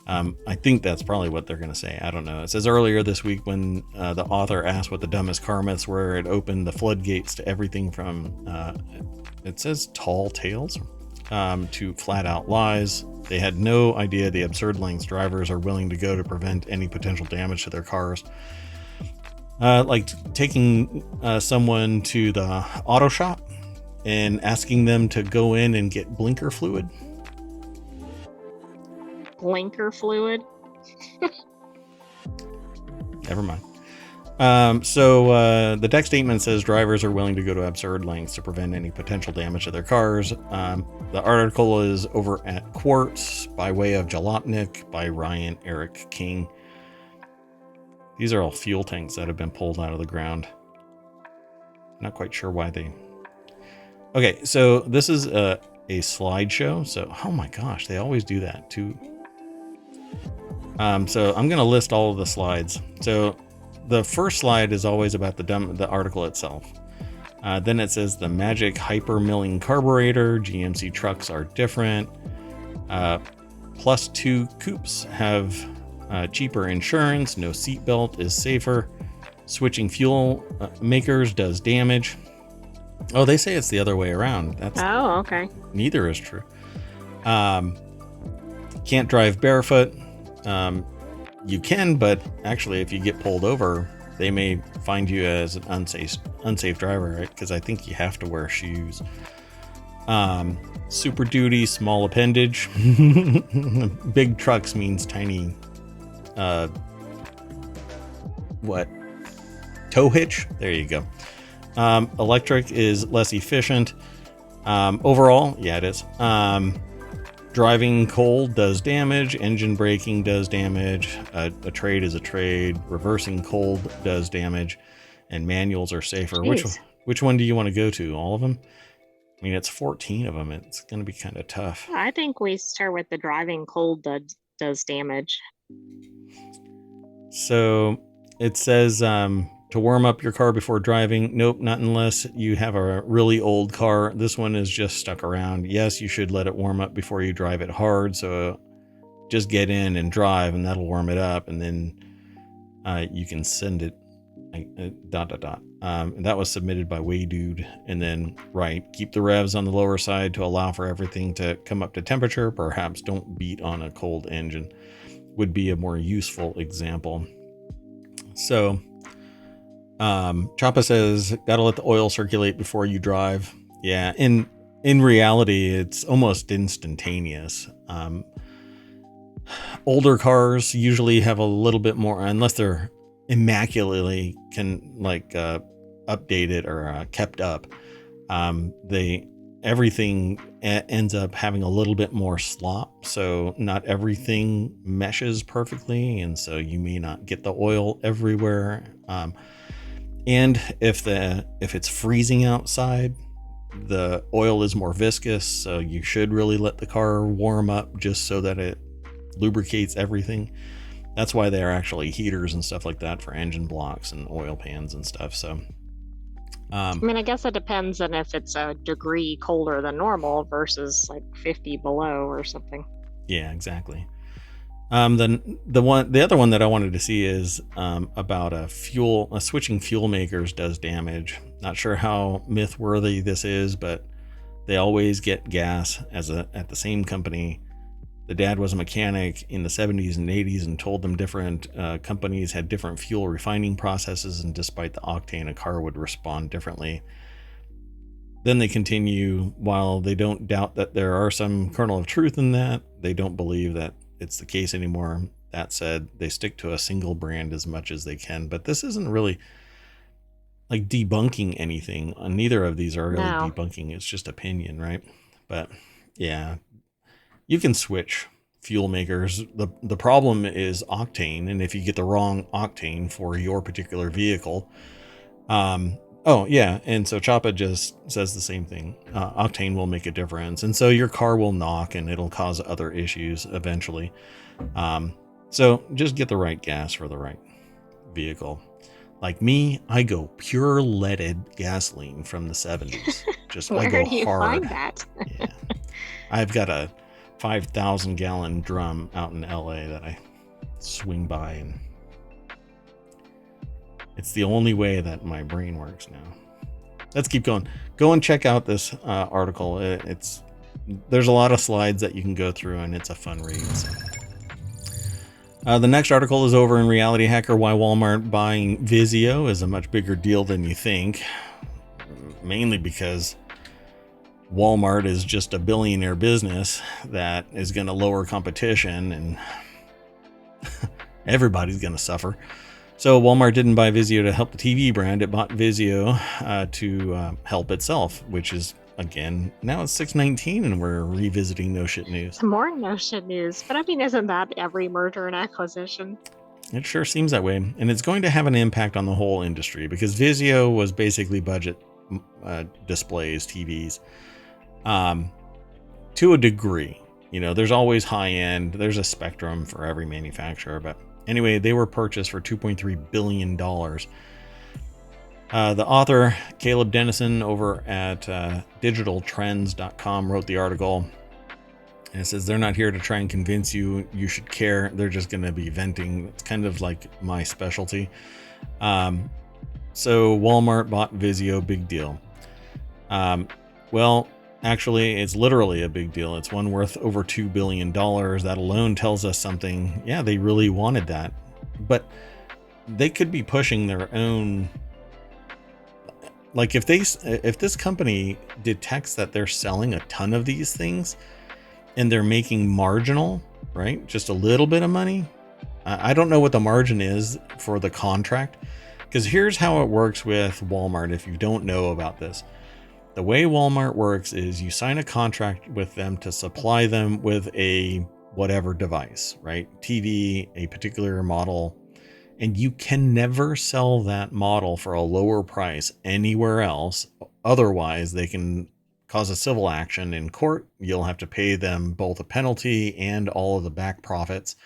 I think that's probably what they're going to say. I don't know. It says earlier this week when the author asked what the dumbest car myths were, it opened the floodgates to everything from, it says tall tales, to flat out lies. They had no idea the absurd lengths drivers are willing to go to prevent any potential damage to their cars. Like taking someone to the auto shop and asking them to go in and get blinker fluid.
Blinker fluid?
Never mind. So the text statement says drivers are willing to go to absurd lengths to prevent any potential damage to their cars. The article is over at Quartz by way of Jalopnik by Ryan Eric King. These are all fuel tanks that have been pulled out of the ground. Not quite sure why they... Okay, so this is a slideshow. So, oh my gosh, they always do that too. So I'm going to list all of the slides. So the first slide is always about the article itself. Then it says the magic hyper milling carburetor. GMC trucks are different. Plus 2 coupes have cheaper insurance. No seatbelt is safer. Switching fuel makers does damage. Oh, they say it's the other way around.
Oh, okay.
Neither is true. Can't drive barefoot. You can, but actually, if you get pulled over, they may find you as an unsafe driver, right? Because I think you have to wear shoes. Super Duty, small appendage. Big trucks means tiny. Tow hitch? There you go. Electric is less efficient. Overall, yeah, it is. Driving cold does damage. Engine braking does damage. A trade is a trade. Reversing cold does damage. And manuals are safer.
Jeez.
Which one do you want to go to? All of them? I mean, it's 14 of them. It's going to be kind of tough.
I think we start with the driving cold does damage.
So it says to warm up your car before driving. Nope, not unless you have a really old car. This one is just stuck around. Yes, you should let it warm up before you drive it hard. So just get in and drive, and that'll warm it up, and then you can send it. That was submitted by Way Dude. And then, right, keep the revs on the lower side to allow for everything to come up to temperature. Perhaps don't beat on a cold engine would be a more useful example. So Choppa says, gotta let the oil circulate before you drive. Yeah, in reality, it's almost instantaneous. Older cars usually have a little bit more, unless they're immaculately updated or kept up. Everything ends up having a little bit more slop, so not everything meshes perfectly, and so you may not get the oil everywhere. And if it's freezing outside, the oil is more viscous, so you should really let the car warm up just so that it lubricates everything. That's why there are actually heaters and stuff like that for engine blocks and oil pans and stuff. So
I mean, I guess it depends on if it's a degree colder than normal versus like 50 below or something.
Yeah, exactly. Then the other one that I wanted to see is about switching fuel makers does damage. Not sure how myth worthy this is, but they always get gas at the same company. The dad was a mechanic in the 70s and 80s and told them different companies had different fuel refining processes, and despite the octane, a car would respond differently. Then they continue, while they don't doubt that there are some kernel of truth in that, they don't believe that it's the case anymore. That said, they stick to a single brand as much as they can, but this isn't really like debunking anything. Neither of these are really debunking. It's just opinion, right? But yeah, you can switch fuel makers. The problem is octane, and if you get the wrong octane for your particular vehicle, oh yeah, and so Choppa just says the same thing. Octane will make a difference, and so your car will knock, and it'll cause other issues eventually. So just get the right gas for the right vehicle. Like me, I go pure leaded gasoline from the 70s. Just
Where
I go
do you
hard.
find that?
Yeah, I've got a 5,000 gallon drum out in LA that I swing by, and it's the only way that my brain works now. Let's keep going. Go and check out this article. There's a lot of slides that you can go through, and it's a fun read. So. The next article is over in Reality Hacker: Why Walmart buying Vizio is a much bigger deal than you think. Mainly because Walmart is just a billionaire business that is going to lower competition, and everybody's going to suffer. So Walmart didn't buy Vizio to help the TV brand. It bought Vizio to help itself, which is, again, now it's 619 and we're revisiting No Shit News.
More No Shit News. But I mean, isn't that every merger and acquisition?
It sure seems that way. And it's going to have an impact on the whole industry, because Vizio was basically budget displays, TVs. To a degree, there's always high end, there's a spectrum for every manufacturer, but anyway, they were purchased for $2.3 billion. The author, Caleb Dennison, over at digitaltrends.com, wrote the article, and it says they're not here to try and convince you should care. They're just going to be venting. It's kind of like my specialty. So Walmart bought Vizio, big deal. Well, actually, it's literally a big deal. It's one worth over $2 billion. That alone tells us something. Yeah, they really wanted that. But they could be pushing their own. Like if this company detects that they're selling a ton of these things and they're making marginal, right? Just a little bit of money. I don't know what the margin is for the contract, because here's how it works with Walmart. If you don't know about this, the way Walmart works is you sign a contract with them to supply them with a whatever device, right? TV, a particular model, and you can never sell that model for a lower price anywhere else. Otherwise, they can cause a civil action in court. You'll have to pay them both a penalty and all of the back profits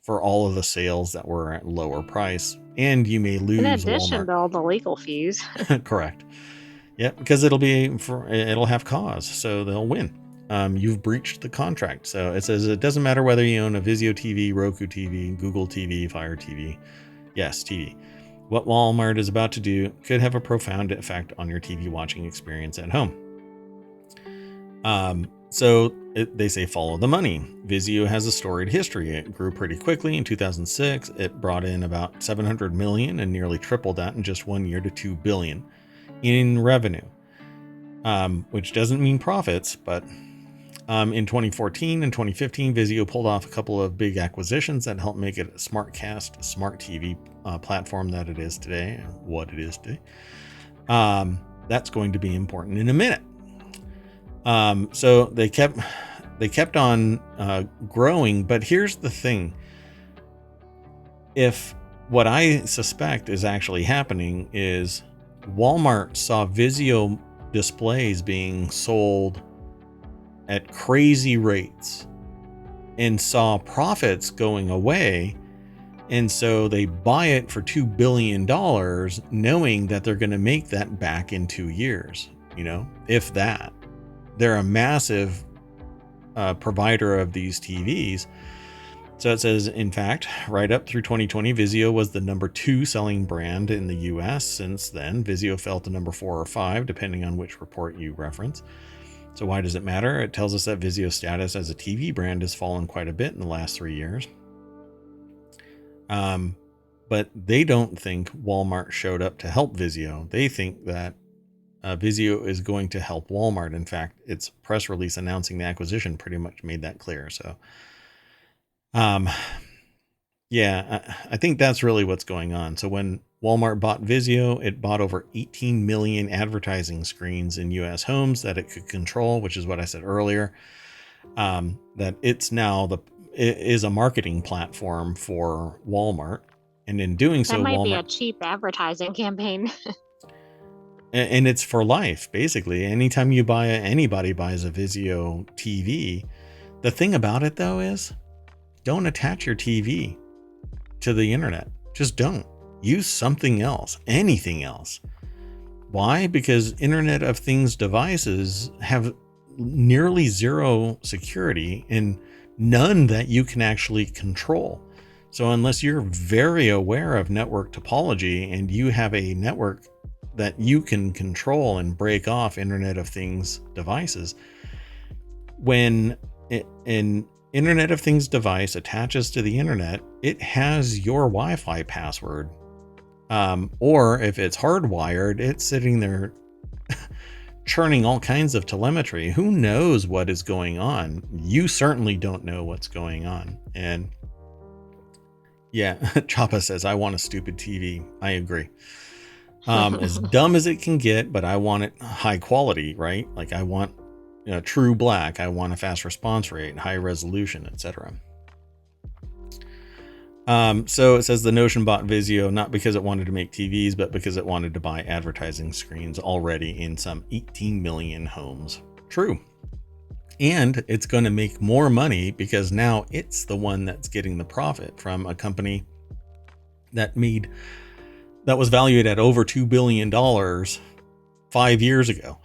for all of the sales that were at lower price. and you may
In
lose
addition
Walmart.
to all the legal fees.
Correct. Yeah, because it'll have cause, so they'll win. You've breached the contract. So it says it doesn't matter whether you own a Vizio TV, Roku TV, Google TV, Fire TV. Yes, TV. What Walmart is about to do could have a profound effect on your TV watching experience at home. They say follow the money. Vizio has a storied history. It grew pretty quickly. In 2006, it brought in about 700 million and nearly tripled that in just 1 year to 2 billion in revenue, which doesn't mean profits, but in 2014 and 2015, Vizio pulled off a couple of big acquisitions that helped make it a SmartCast, smart TV platform that it is today, what it is today. That's going to be important in a minute. So they kept on growing, but here's the thing. If what I suspect is actually happening is Walmart saw Vizio displays being sold at crazy rates and saw profits going away. And so they buy it for $2 billion, knowing that they're going to make that back in 2 years, if that. They're a massive provider of these TVs. So it says, in fact, right up through 2020, Vizio was the number 2 selling brand in the US. Since then, Vizio fell to number 4 or 5, depending on which report you reference. So why does it matter? It tells us that Vizio's status as a TV brand has fallen quite a bit in the last 3 years. But they don't think Walmart showed up to help Vizio. They think that Vizio is going to help Walmart. In fact, its press release announcing the acquisition pretty much made that clear. So, yeah, I think that's really what's going on. So when Walmart bought Vizio, it bought over 18 million advertising screens in US homes that it could control, which is what I said earlier. That it's now it is a marketing platform for Walmart. And in doing so,
That might
Walmart,
be a cheap advertising campaign.
and it's for life, basically. Anytime anybody buys a Vizio TV, the thing about it though is don't attach your TV to the internet. Just don't. Use something else, anything else. Why? Because Internet of Things devices have nearly zero security and none that you can actually control. So unless you're very aware of network topology and you have a network that you can control and break off Internet of Things devices, when an Internet of Things device attaches to the internet, it has your Wi-Fi password. Or if it's hardwired, it's sitting there churning all kinds of telemetry. Who knows what is going on? You certainly don't know what's going on. And yeah, Chapa says, I want a stupid TV. I agree. As dumb as it can get, but I want it high quality, right? Like I want true black. I want a fast response rate, high resolution, etc. So it says the Notion bought Vizio not because it wanted to make TVs, but because it wanted to buy advertising screens already in some 18 million homes. True. And it's going to make more money because now it's the one that's getting the profit from a company that was valued at over $2 billion 5 years ago.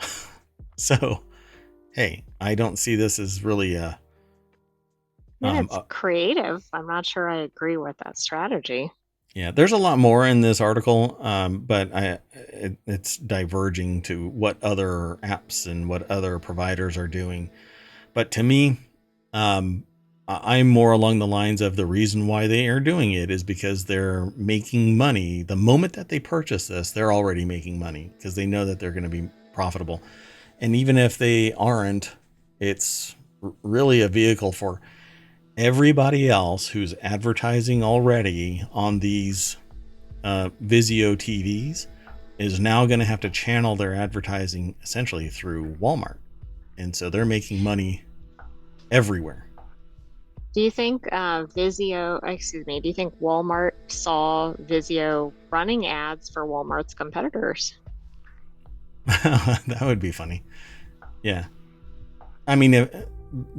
So, hey, I don't see this as really
It's creative. I'm not sure I agree with that strategy.
Yeah, there's a lot more in this article, but it's diverging to what other apps and what other providers are doing. But to me, I'm more along the lines of the reason why they are doing it is because they're making money. The moment that they purchase this, they're already making money because they know that they're going to be profitable. And even if they aren't, it's really a vehicle for everybody else who's advertising already on these Vizio TVs is now going to have to channel their advertising essentially through Walmart. And so they're making money everywhere.
Do you think do you think Walmart saw Vizio running ads for Walmart's competitors?
That would be funny. Yeah. I mean,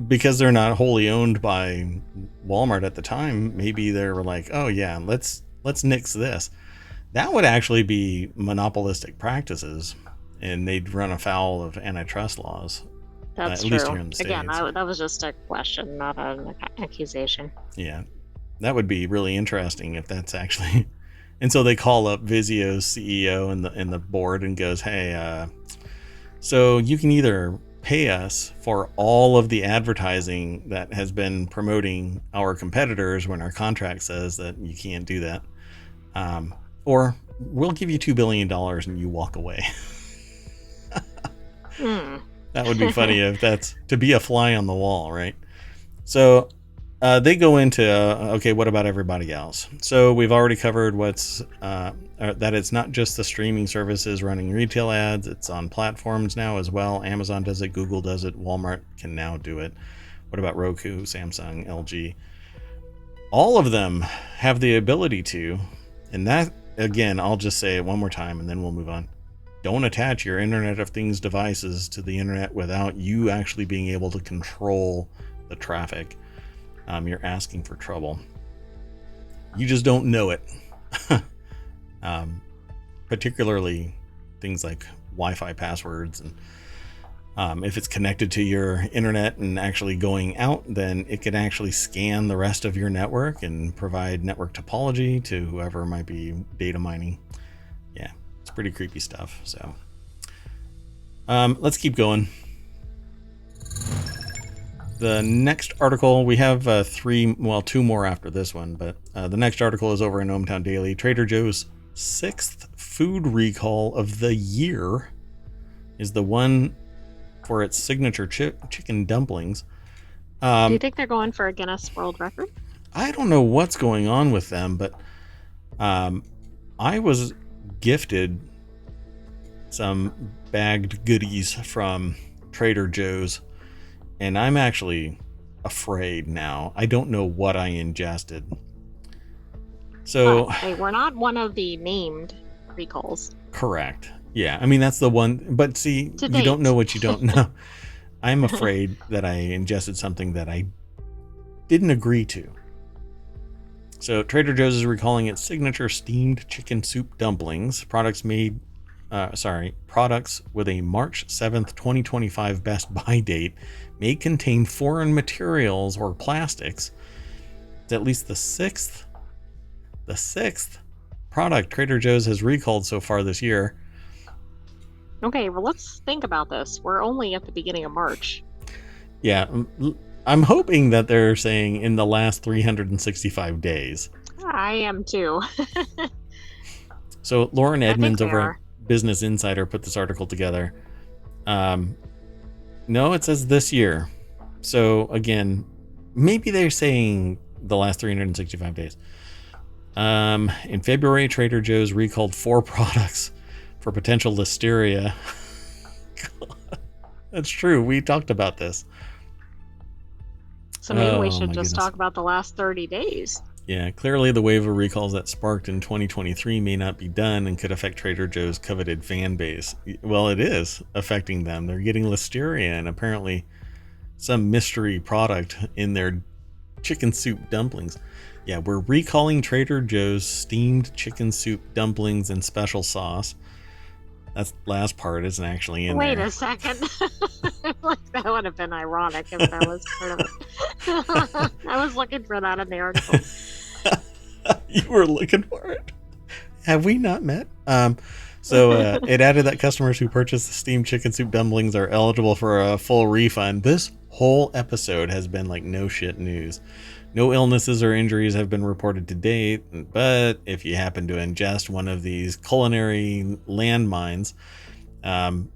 because they're not wholly owned by Walmart at the time, maybe they were like, oh yeah, let's let's nix this. That would actually be monopolistic practices, and they'd run afoul of antitrust laws,
That's
at least here
true.
in the
Again,
States.
that was just a question, not an accusation.
Yeah, that would be really interesting if that's actually. And so they call up Vizio's CEO and the board and goes, "Hey, so you can either pay us for all of the advertising that has been promoting our competitors when our contract says that you can't do that, or we'll give you $2 billion and you walk away." That would be funny if that's to be a fly on the wall, right? So they go into, okay, what about everybody else? So we've already covered that it's not just the streaming services running retail ads, it's on platforms now as well. Amazon does it, Google does it, Walmart can now do it. What about Roku, Samsung, LG? All of them have the ability to, and that, again, I'll just say it one more time and then we'll move on. Don't attach your Internet of Things devices to the internet without you actually being able to control the traffic. You're asking for trouble. You just don't know it. Particularly things like Wi-Fi passwords, and if it's connected to your internet and actually going out, then it can actually scan the rest of your network and provide network topology to whoever might be data mining. Yeah, it's pretty creepy stuff. So let's keep going. The next article, we have two more after this one, but the next article is over in ohmTown Daily. Trader Joe's 6th food recall of the year is the one for its signature chicken dumplings.
Do you think they're going for a Guinness World Record?
I don't know what's going on with them, but I was gifted some bagged goodies from Trader Joe's, and I'm actually afraid now. I don't know what I ingested. So
they were not one of the named recalls.
Correct. Yeah, I mean, that's the one. But see, you don't know what you don't know. I'm afraid that I ingested something that I didn't agree to. So Trader Joe's is recalling its signature steamed chicken soup dumplings. Products with a March 7th, 2025 best buy date may contain foreign materials or plastics. It's at least the sixth product Trader Joe's has recalled so far this year.
Okay, well, let's think about this. We're only at the beginning of March.
Yeah, I'm hoping that they're saying in the last 365 days.
I am too.
So Lauren Edmonds over at Business Insider put this article together. No, it says this year. So again, maybe they're saying the last 365 days. In February, Trader Joe's recalled 4 products for potential listeria. That's true. We talked about this.
So maybe we should just talk about the last 30 days.
Yeah, clearly the wave of recalls that sparked in 2023 may not be done and could affect Trader Joe's coveted fan base. Well, it is affecting them. They're getting listeria and apparently some mystery product in their chicken soup dumplings. Yeah, we're recalling Trader Joe's steamed chicken soup dumplings and special sauce. That last part isn't actually in there.
Wait a second. Like, that would have been ironic if that was part of it. I was looking for that in the article.
You were looking for it? Have we not met? So it added that customers who purchase the steamed chicken soup dumplings are eligible for a full refund. This whole episode has been like no shit news. No illnesses or injuries have been reported to date, but if you happen to ingest one of these culinary landmines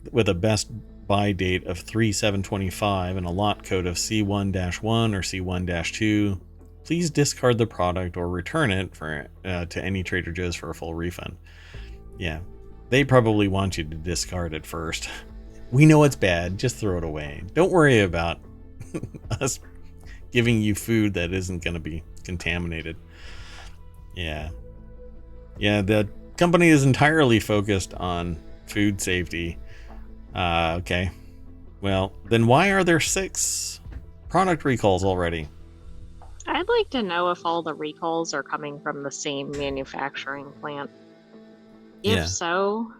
with a best buy date of 3/7/25 and a lot code of C1-1 or C1-2, please discard the product or return it to any Trader Joe's for a full refund. Yeah, they probably want you to discard it first. We know it's bad, just throw it away. Don't worry about us giving you food that isn't going to be contaminated. Yeah, the company is entirely focused on food safety. Okay, well, then why are there 6 product recalls already?
I'd like to know if all the recalls are coming from the same manufacturing plant. If
Yeah.
so,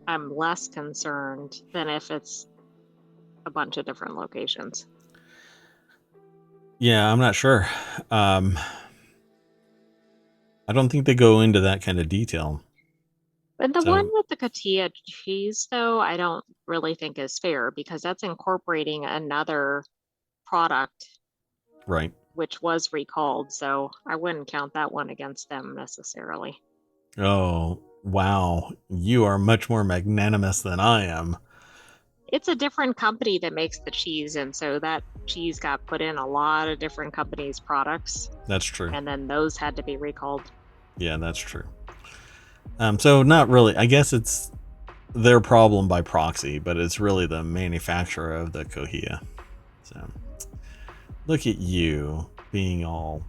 I'm less concerned than if it's a bunch of different locations.
Yeah, I'm not sure. Um, I don't think they go into that kind of detail.
But the one
So,
with the cotija cheese, though, I don't really think is fair because that's incorporating another product
right.
which was recalled. So I wouldn't count that one against them necessarily.
Oh, wow. You are much more magnanimous than I am.
It's a different company that makes the cheese, and so that cheese got put in a lot of different companies' products,
That's true.
and then those had to be recalled.
Yeah, that's true. So not really. I guess it's their problem by proxy, but it's really the manufacturer of the Cohia. So look at you being all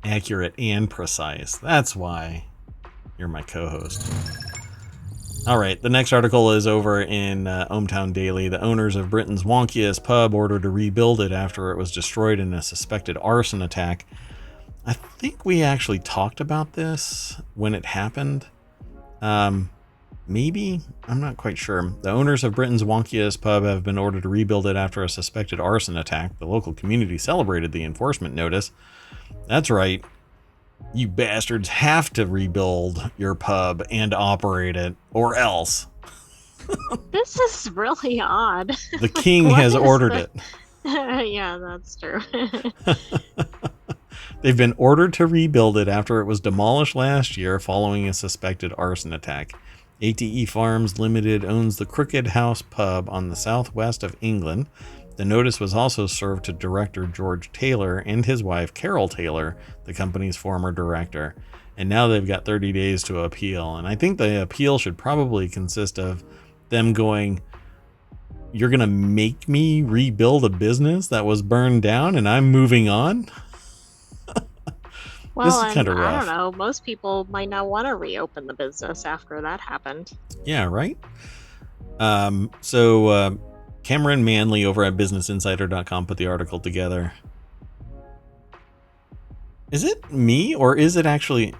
accurate and precise. That's why you're my co-host. All right, the next article is over in ohmTown Daily. The owners of Britain's Wonkiest Pub ordered to rebuild it after it was destroyed in a suspected arson attack. I think we actually talked about this when it happened. Maybe? I'm not quite sure. The owners of Britain's Wonkiest Pub have been ordered to rebuild it after a suspected arson attack. The local community celebrated the enforcement notice. That's right. You bastards have to rebuild your pub and operate it, or else.
This is really odd.
The
Like,
king
what
has
is
ordered
the?
it.
Yeah, that's true.
They've been ordered to rebuild it after it was demolished last year following a suspected arson attack. ATE Farms Limited owns the Crooked House pub on the southwest of England. The notice was also served to director George Taylor and his wife Carol Taylor, the company's former director. And now they've got 30 days to appeal. And I think the appeal should probably consist of them going, "You're going to make me rebuild a business that was burned down and I'm moving on?"
Well,
This is
and
kind of
I don't
rough.
know, most people might not want to reopen the business after that happened.
Yeah, right? So Cameron Manley over at BusinessInsider.com put the article together. Is it me or is it actually?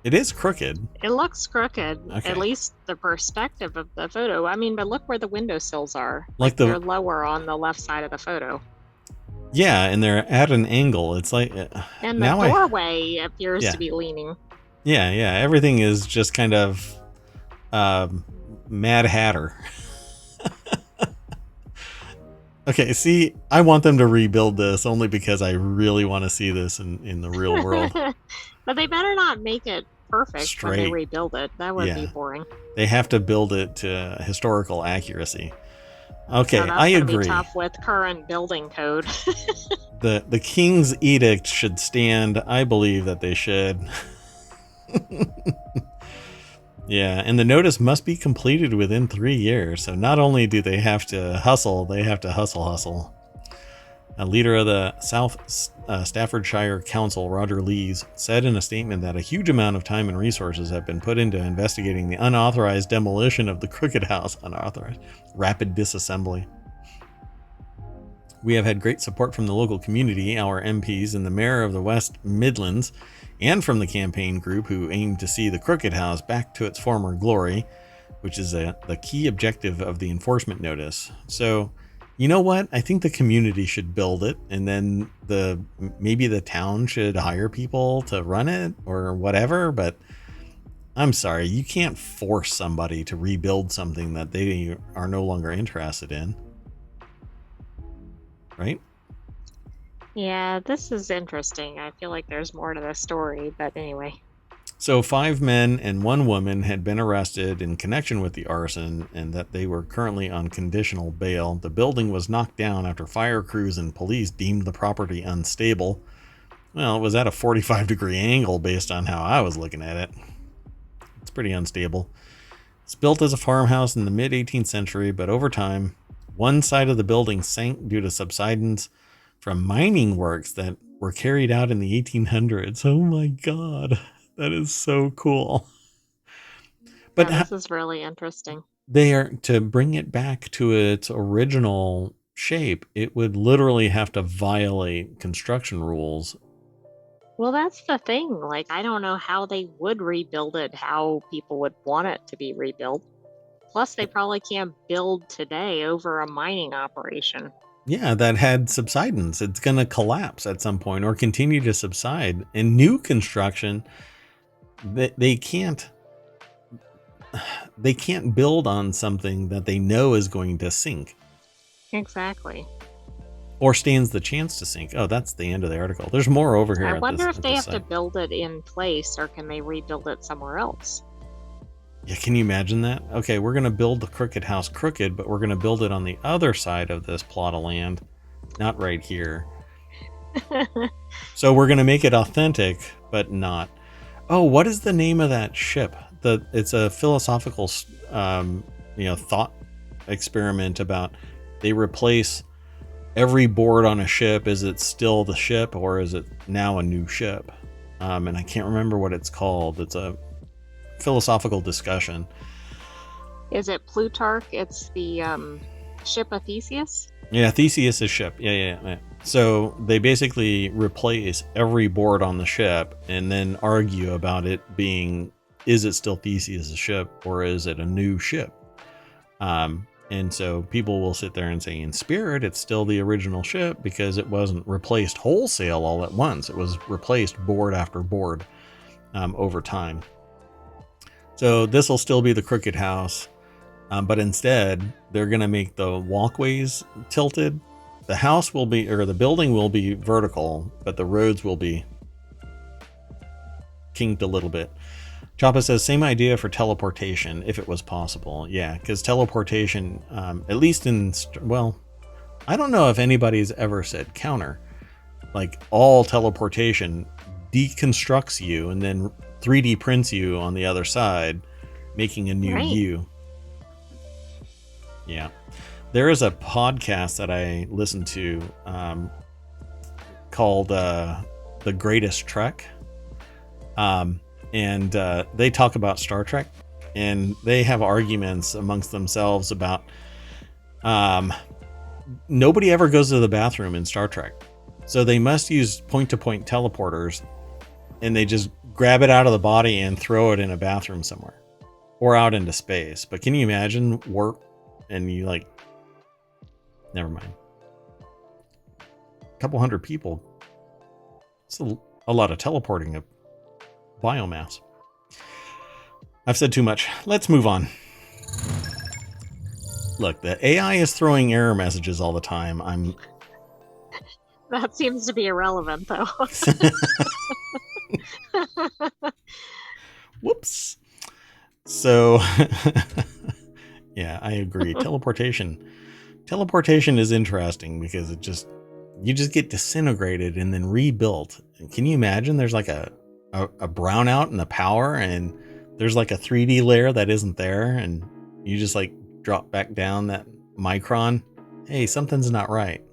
It is crooked.
It looks crooked, at
Okay.
least the perspective of the photo. I mean, but look where the windowsills are.
Like
Like they're
the
lower on the left side of the photo.
Yeah, and they're at an angle. It's like
And the
now I
doorway appears to
yeah
be leaning.
yeah. Everything is just kind of Mad Hatter. Okay, see, I want them to rebuild this only because I really want to see this in the real world.
But they better not make it perfect when they
Straight.
rebuild it. That would be
Yeah.
boring.
They have to build it to historical accuracy.
Now
Okay, I
that's going to be
agree.
tough with current building code.
The king's edict should stand. I believe that they should. Yeah, and the notice must be completed within 3 years. So not only do they have to hustle, they have to hustle. A leader of the South Staffordshire Council, Roger Lees, said in a statement that a huge amount of time and resources have been put into investigating the unauthorized demolition of the Crooked House, unauthorized rapid disassembly. We have had great support from the local community, our MPs, and the mayor of the West Midlands, and from the campaign group who aim to see the Crooked House back to its former glory, which is the key objective of the enforcement notice. So, you know what? I think the community should build it, and then maybe the town should hire people to run it or whatever. But I'm sorry, you can't force somebody to rebuild something that they are no longer interested in, right?
Yeah, this is interesting. I feel like there's more to the story, but anyway.
So 5 men and 1 woman had been arrested in connection with the arson and that they were currently on conditional bail. The building was knocked down after fire crews and police deemed the property unstable. Well, it was at a 45-degree angle based on how I was looking at it. It's pretty unstable. It's built as a farmhouse in the mid-18th century, but over time, one side of the building sank due to subsidence from mining works that were carried out in the 1800s. Oh my god. That is so cool.
Yeah,
But
this is really interesting.
they are to bring it back to its original shape, it would literally have to violate construction rules
Well, that's the thing. Like, I don't know how they would rebuild it, how people would want it to be rebuilt. Plus, they probably can't build today over a mining operation.
Yeah, that had subsidence. It's going to collapse at some point or continue to subside. In new construction, they can't build on something that they know is going to sink
Exactly.
or stands the chance to sink. Oh, that's the end of the article. There's more over here
I
at
wonder
this
if they have to
site.
build it in place or can they rebuild it somewhere else?
Yeah, can you imagine that? Okay, we're going to build the crooked house crooked, but we're going to build it on the other side of this plot of land, not right here. So we're going to make it authentic, but not. Oh, what is the name of that ship? It's a philosophical, thought experiment about they replace every board on a ship. Is it still the ship or is it now a new ship? And I can't remember what it's called. It's a philosophical discussion.
Is it Plutarch? It's the ship of Theseus?
Yeah, Theseus' ship. Yeah. So they basically replace every board on the ship and then argue about it being, is it still Theseus' ship or is it a new ship? And so people will sit there and say, in spirit, it's still the original ship because it wasn't replaced wholesale all at once. It was replaced board after board over time. So this will still be the crooked house, but instead they're going to make the walkways tilted. The house will be, or the building will be vertical, but the roads will be kinked a little bit. Choppa says, same idea for teleportation, if it was possible. Yeah, because teleportation, at least I don't know if anybody's ever said counter. Like, all teleportation deconstructs you and then 3D prints you on the other side, making a new you. Yeah. There is a podcast that I listen to called The Greatest Trek. And they talk about Star Trek, and they have arguments amongst themselves about nobody ever goes to the bathroom in Star Trek. So they must use point-to-point teleporters, and they just grab it out of the body and throw it in a bathroom somewhere or out into space. But can you imagine warp and you never mind. A couple hundred people. It's a lot of teleporting of biomass. I've said too much. Let's move on. Look, the AI is throwing error messages all the time.
That seems to be irrelevant, though.
Whoops. So, yeah, I agree. Teleportation is interesting because you just get disintegrated and then rebuilt. And can you imagine? There's like a brownout in the power, and there's like a 3D layer that isn't there, and you just drop back down that micron. Hey, something's not right.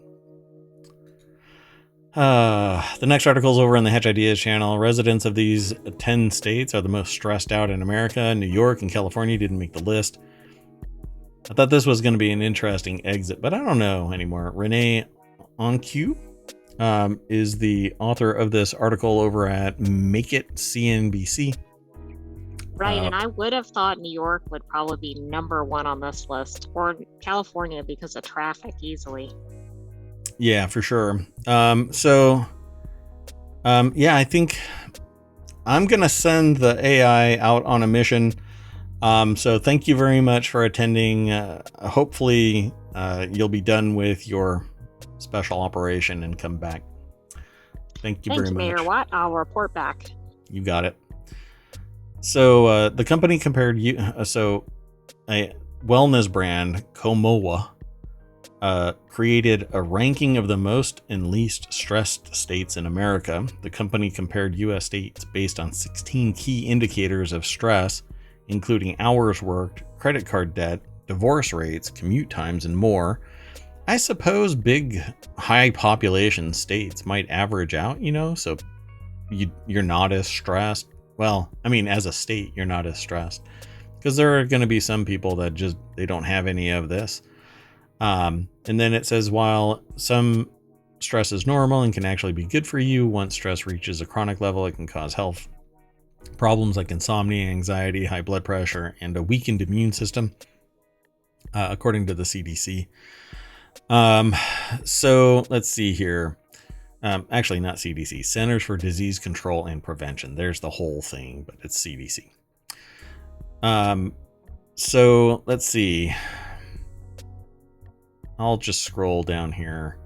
The next article is over on the Hedge Ideas channel. Residents of these 10 states are the most stressed out in America. New York and California didn't make the list. I thought this was going to be an interesting exit, but I don't know anymore. Renee Onque is the author of this article over at Make It CNBC.
Right, and I would have thought New York would probably be number one on this list, or California because of traffic easily.
Yeah, for sure. I think I'm going to send the AI out on a mission. So thank you very much for attending. Hopefully you'll be done with your special operation and come back. Thank you very much.
Mayor Watt. I'll report back.
You got it. So the company compared a wellness brand, Komowa, created a ranking of the most and least stressed states in America. The company compared U.S. states based on 16 key indicators of stress, including hours worked, credit card debt, divorce rates, commute times, and more. I suppose big, high population states might average out, so you're not as stressed. Well, I mean, as a state, you're not as stressed because there are going to be some people that they don't have any of this. And then it says, while some stress is normal and can actually be good for you. Once stress reaches a chronic level, it can cause health problems like insomnia, anxiety, high blood pressure, and a weakened immune system, according to the CDC. So let's see here. Actually, not CDC, Centers for Disease Control and Prevention. There's the whole thing, but it's CDC. So let's see. I'll just scroll down here.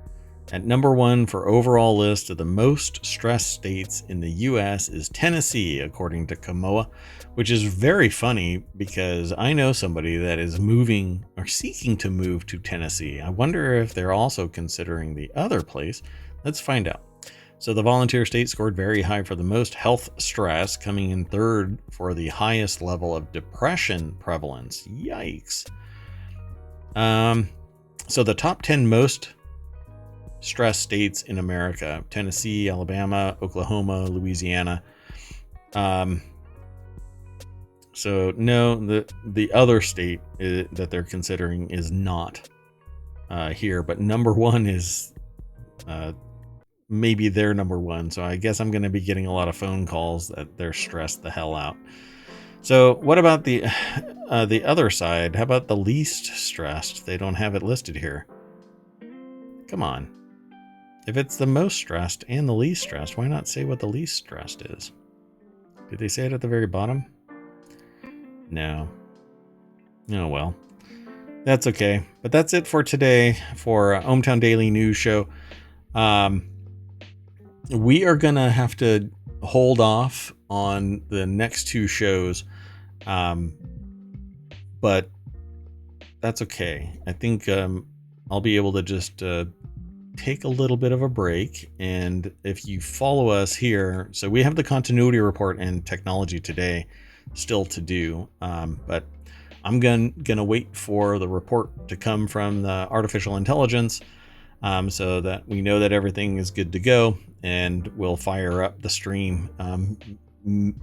At number 1 for overall list of the most stressed states in the US is Tennessee, according to Kamoa, which is very funny because I know somebody that is moving or seeking to move to Tennessee. I wonder if they're also considering the other place. Let's find out. So the volunteer state scored very high for the most health stress, coming in 3rd for the highest level of depression prevalence. Yikes. So the top 10 most stress states in America: Tennessee, Alabama, Oklahoma, Louisiana. So no, the other state that they're considering is not here, but number 1 is maybe they're number 1. So I guess I'm going to be getting a lot of phone calls that they're stressed the hell out. So what about the other side? How about the least stressed? They don't have it listed here. Come on. If it's the most stressed and the least stressed, why not say what the least stressed is? Did they say it at the very bottom? No. Oh well. That's okay. But that's it for today for ohmTown Daily News Show. We are going to have to hold off on the next 2 shows. But that's okay. I think I'll be able to just take a little bit of a break. And if you follow us here, so we have the continuity report and Technology Today still to do. But I'm gonna wait for the report to come from the artificial intelligence, so that we know that everything is good to go, and we'll fire up the stream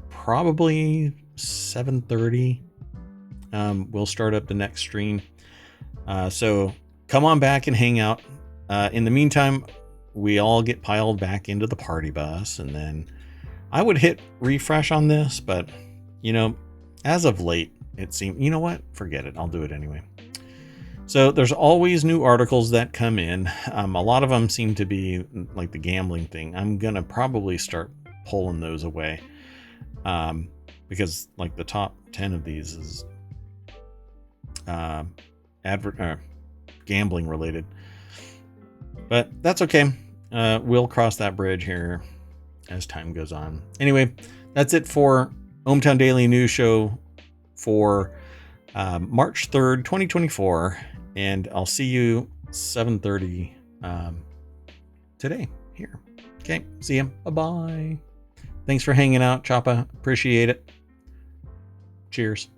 probably 7:30. We'll start up the next stream. So come on back and hang out. In the meantime, we all get piled back into the party bus, and then I would hit refresh on this, but as of late, it seemed, you know what? Forget it. I'll do it anyway. So there's always new articles that come in. A lot of them seem to be like the gambling thing. I'm going to probably start pulling those away. Because like the top 10 of these is gambling related. But that's okay. We'll cross that bridge here as time goes on. Anyway, that's it for ohmTown Daily News Show for March 3rd, 2024. And I'll see you 7:30 today here. Okay, see you. Bye-bye. Thanks for hanging out, Choppa. Appreciate it. Cheers.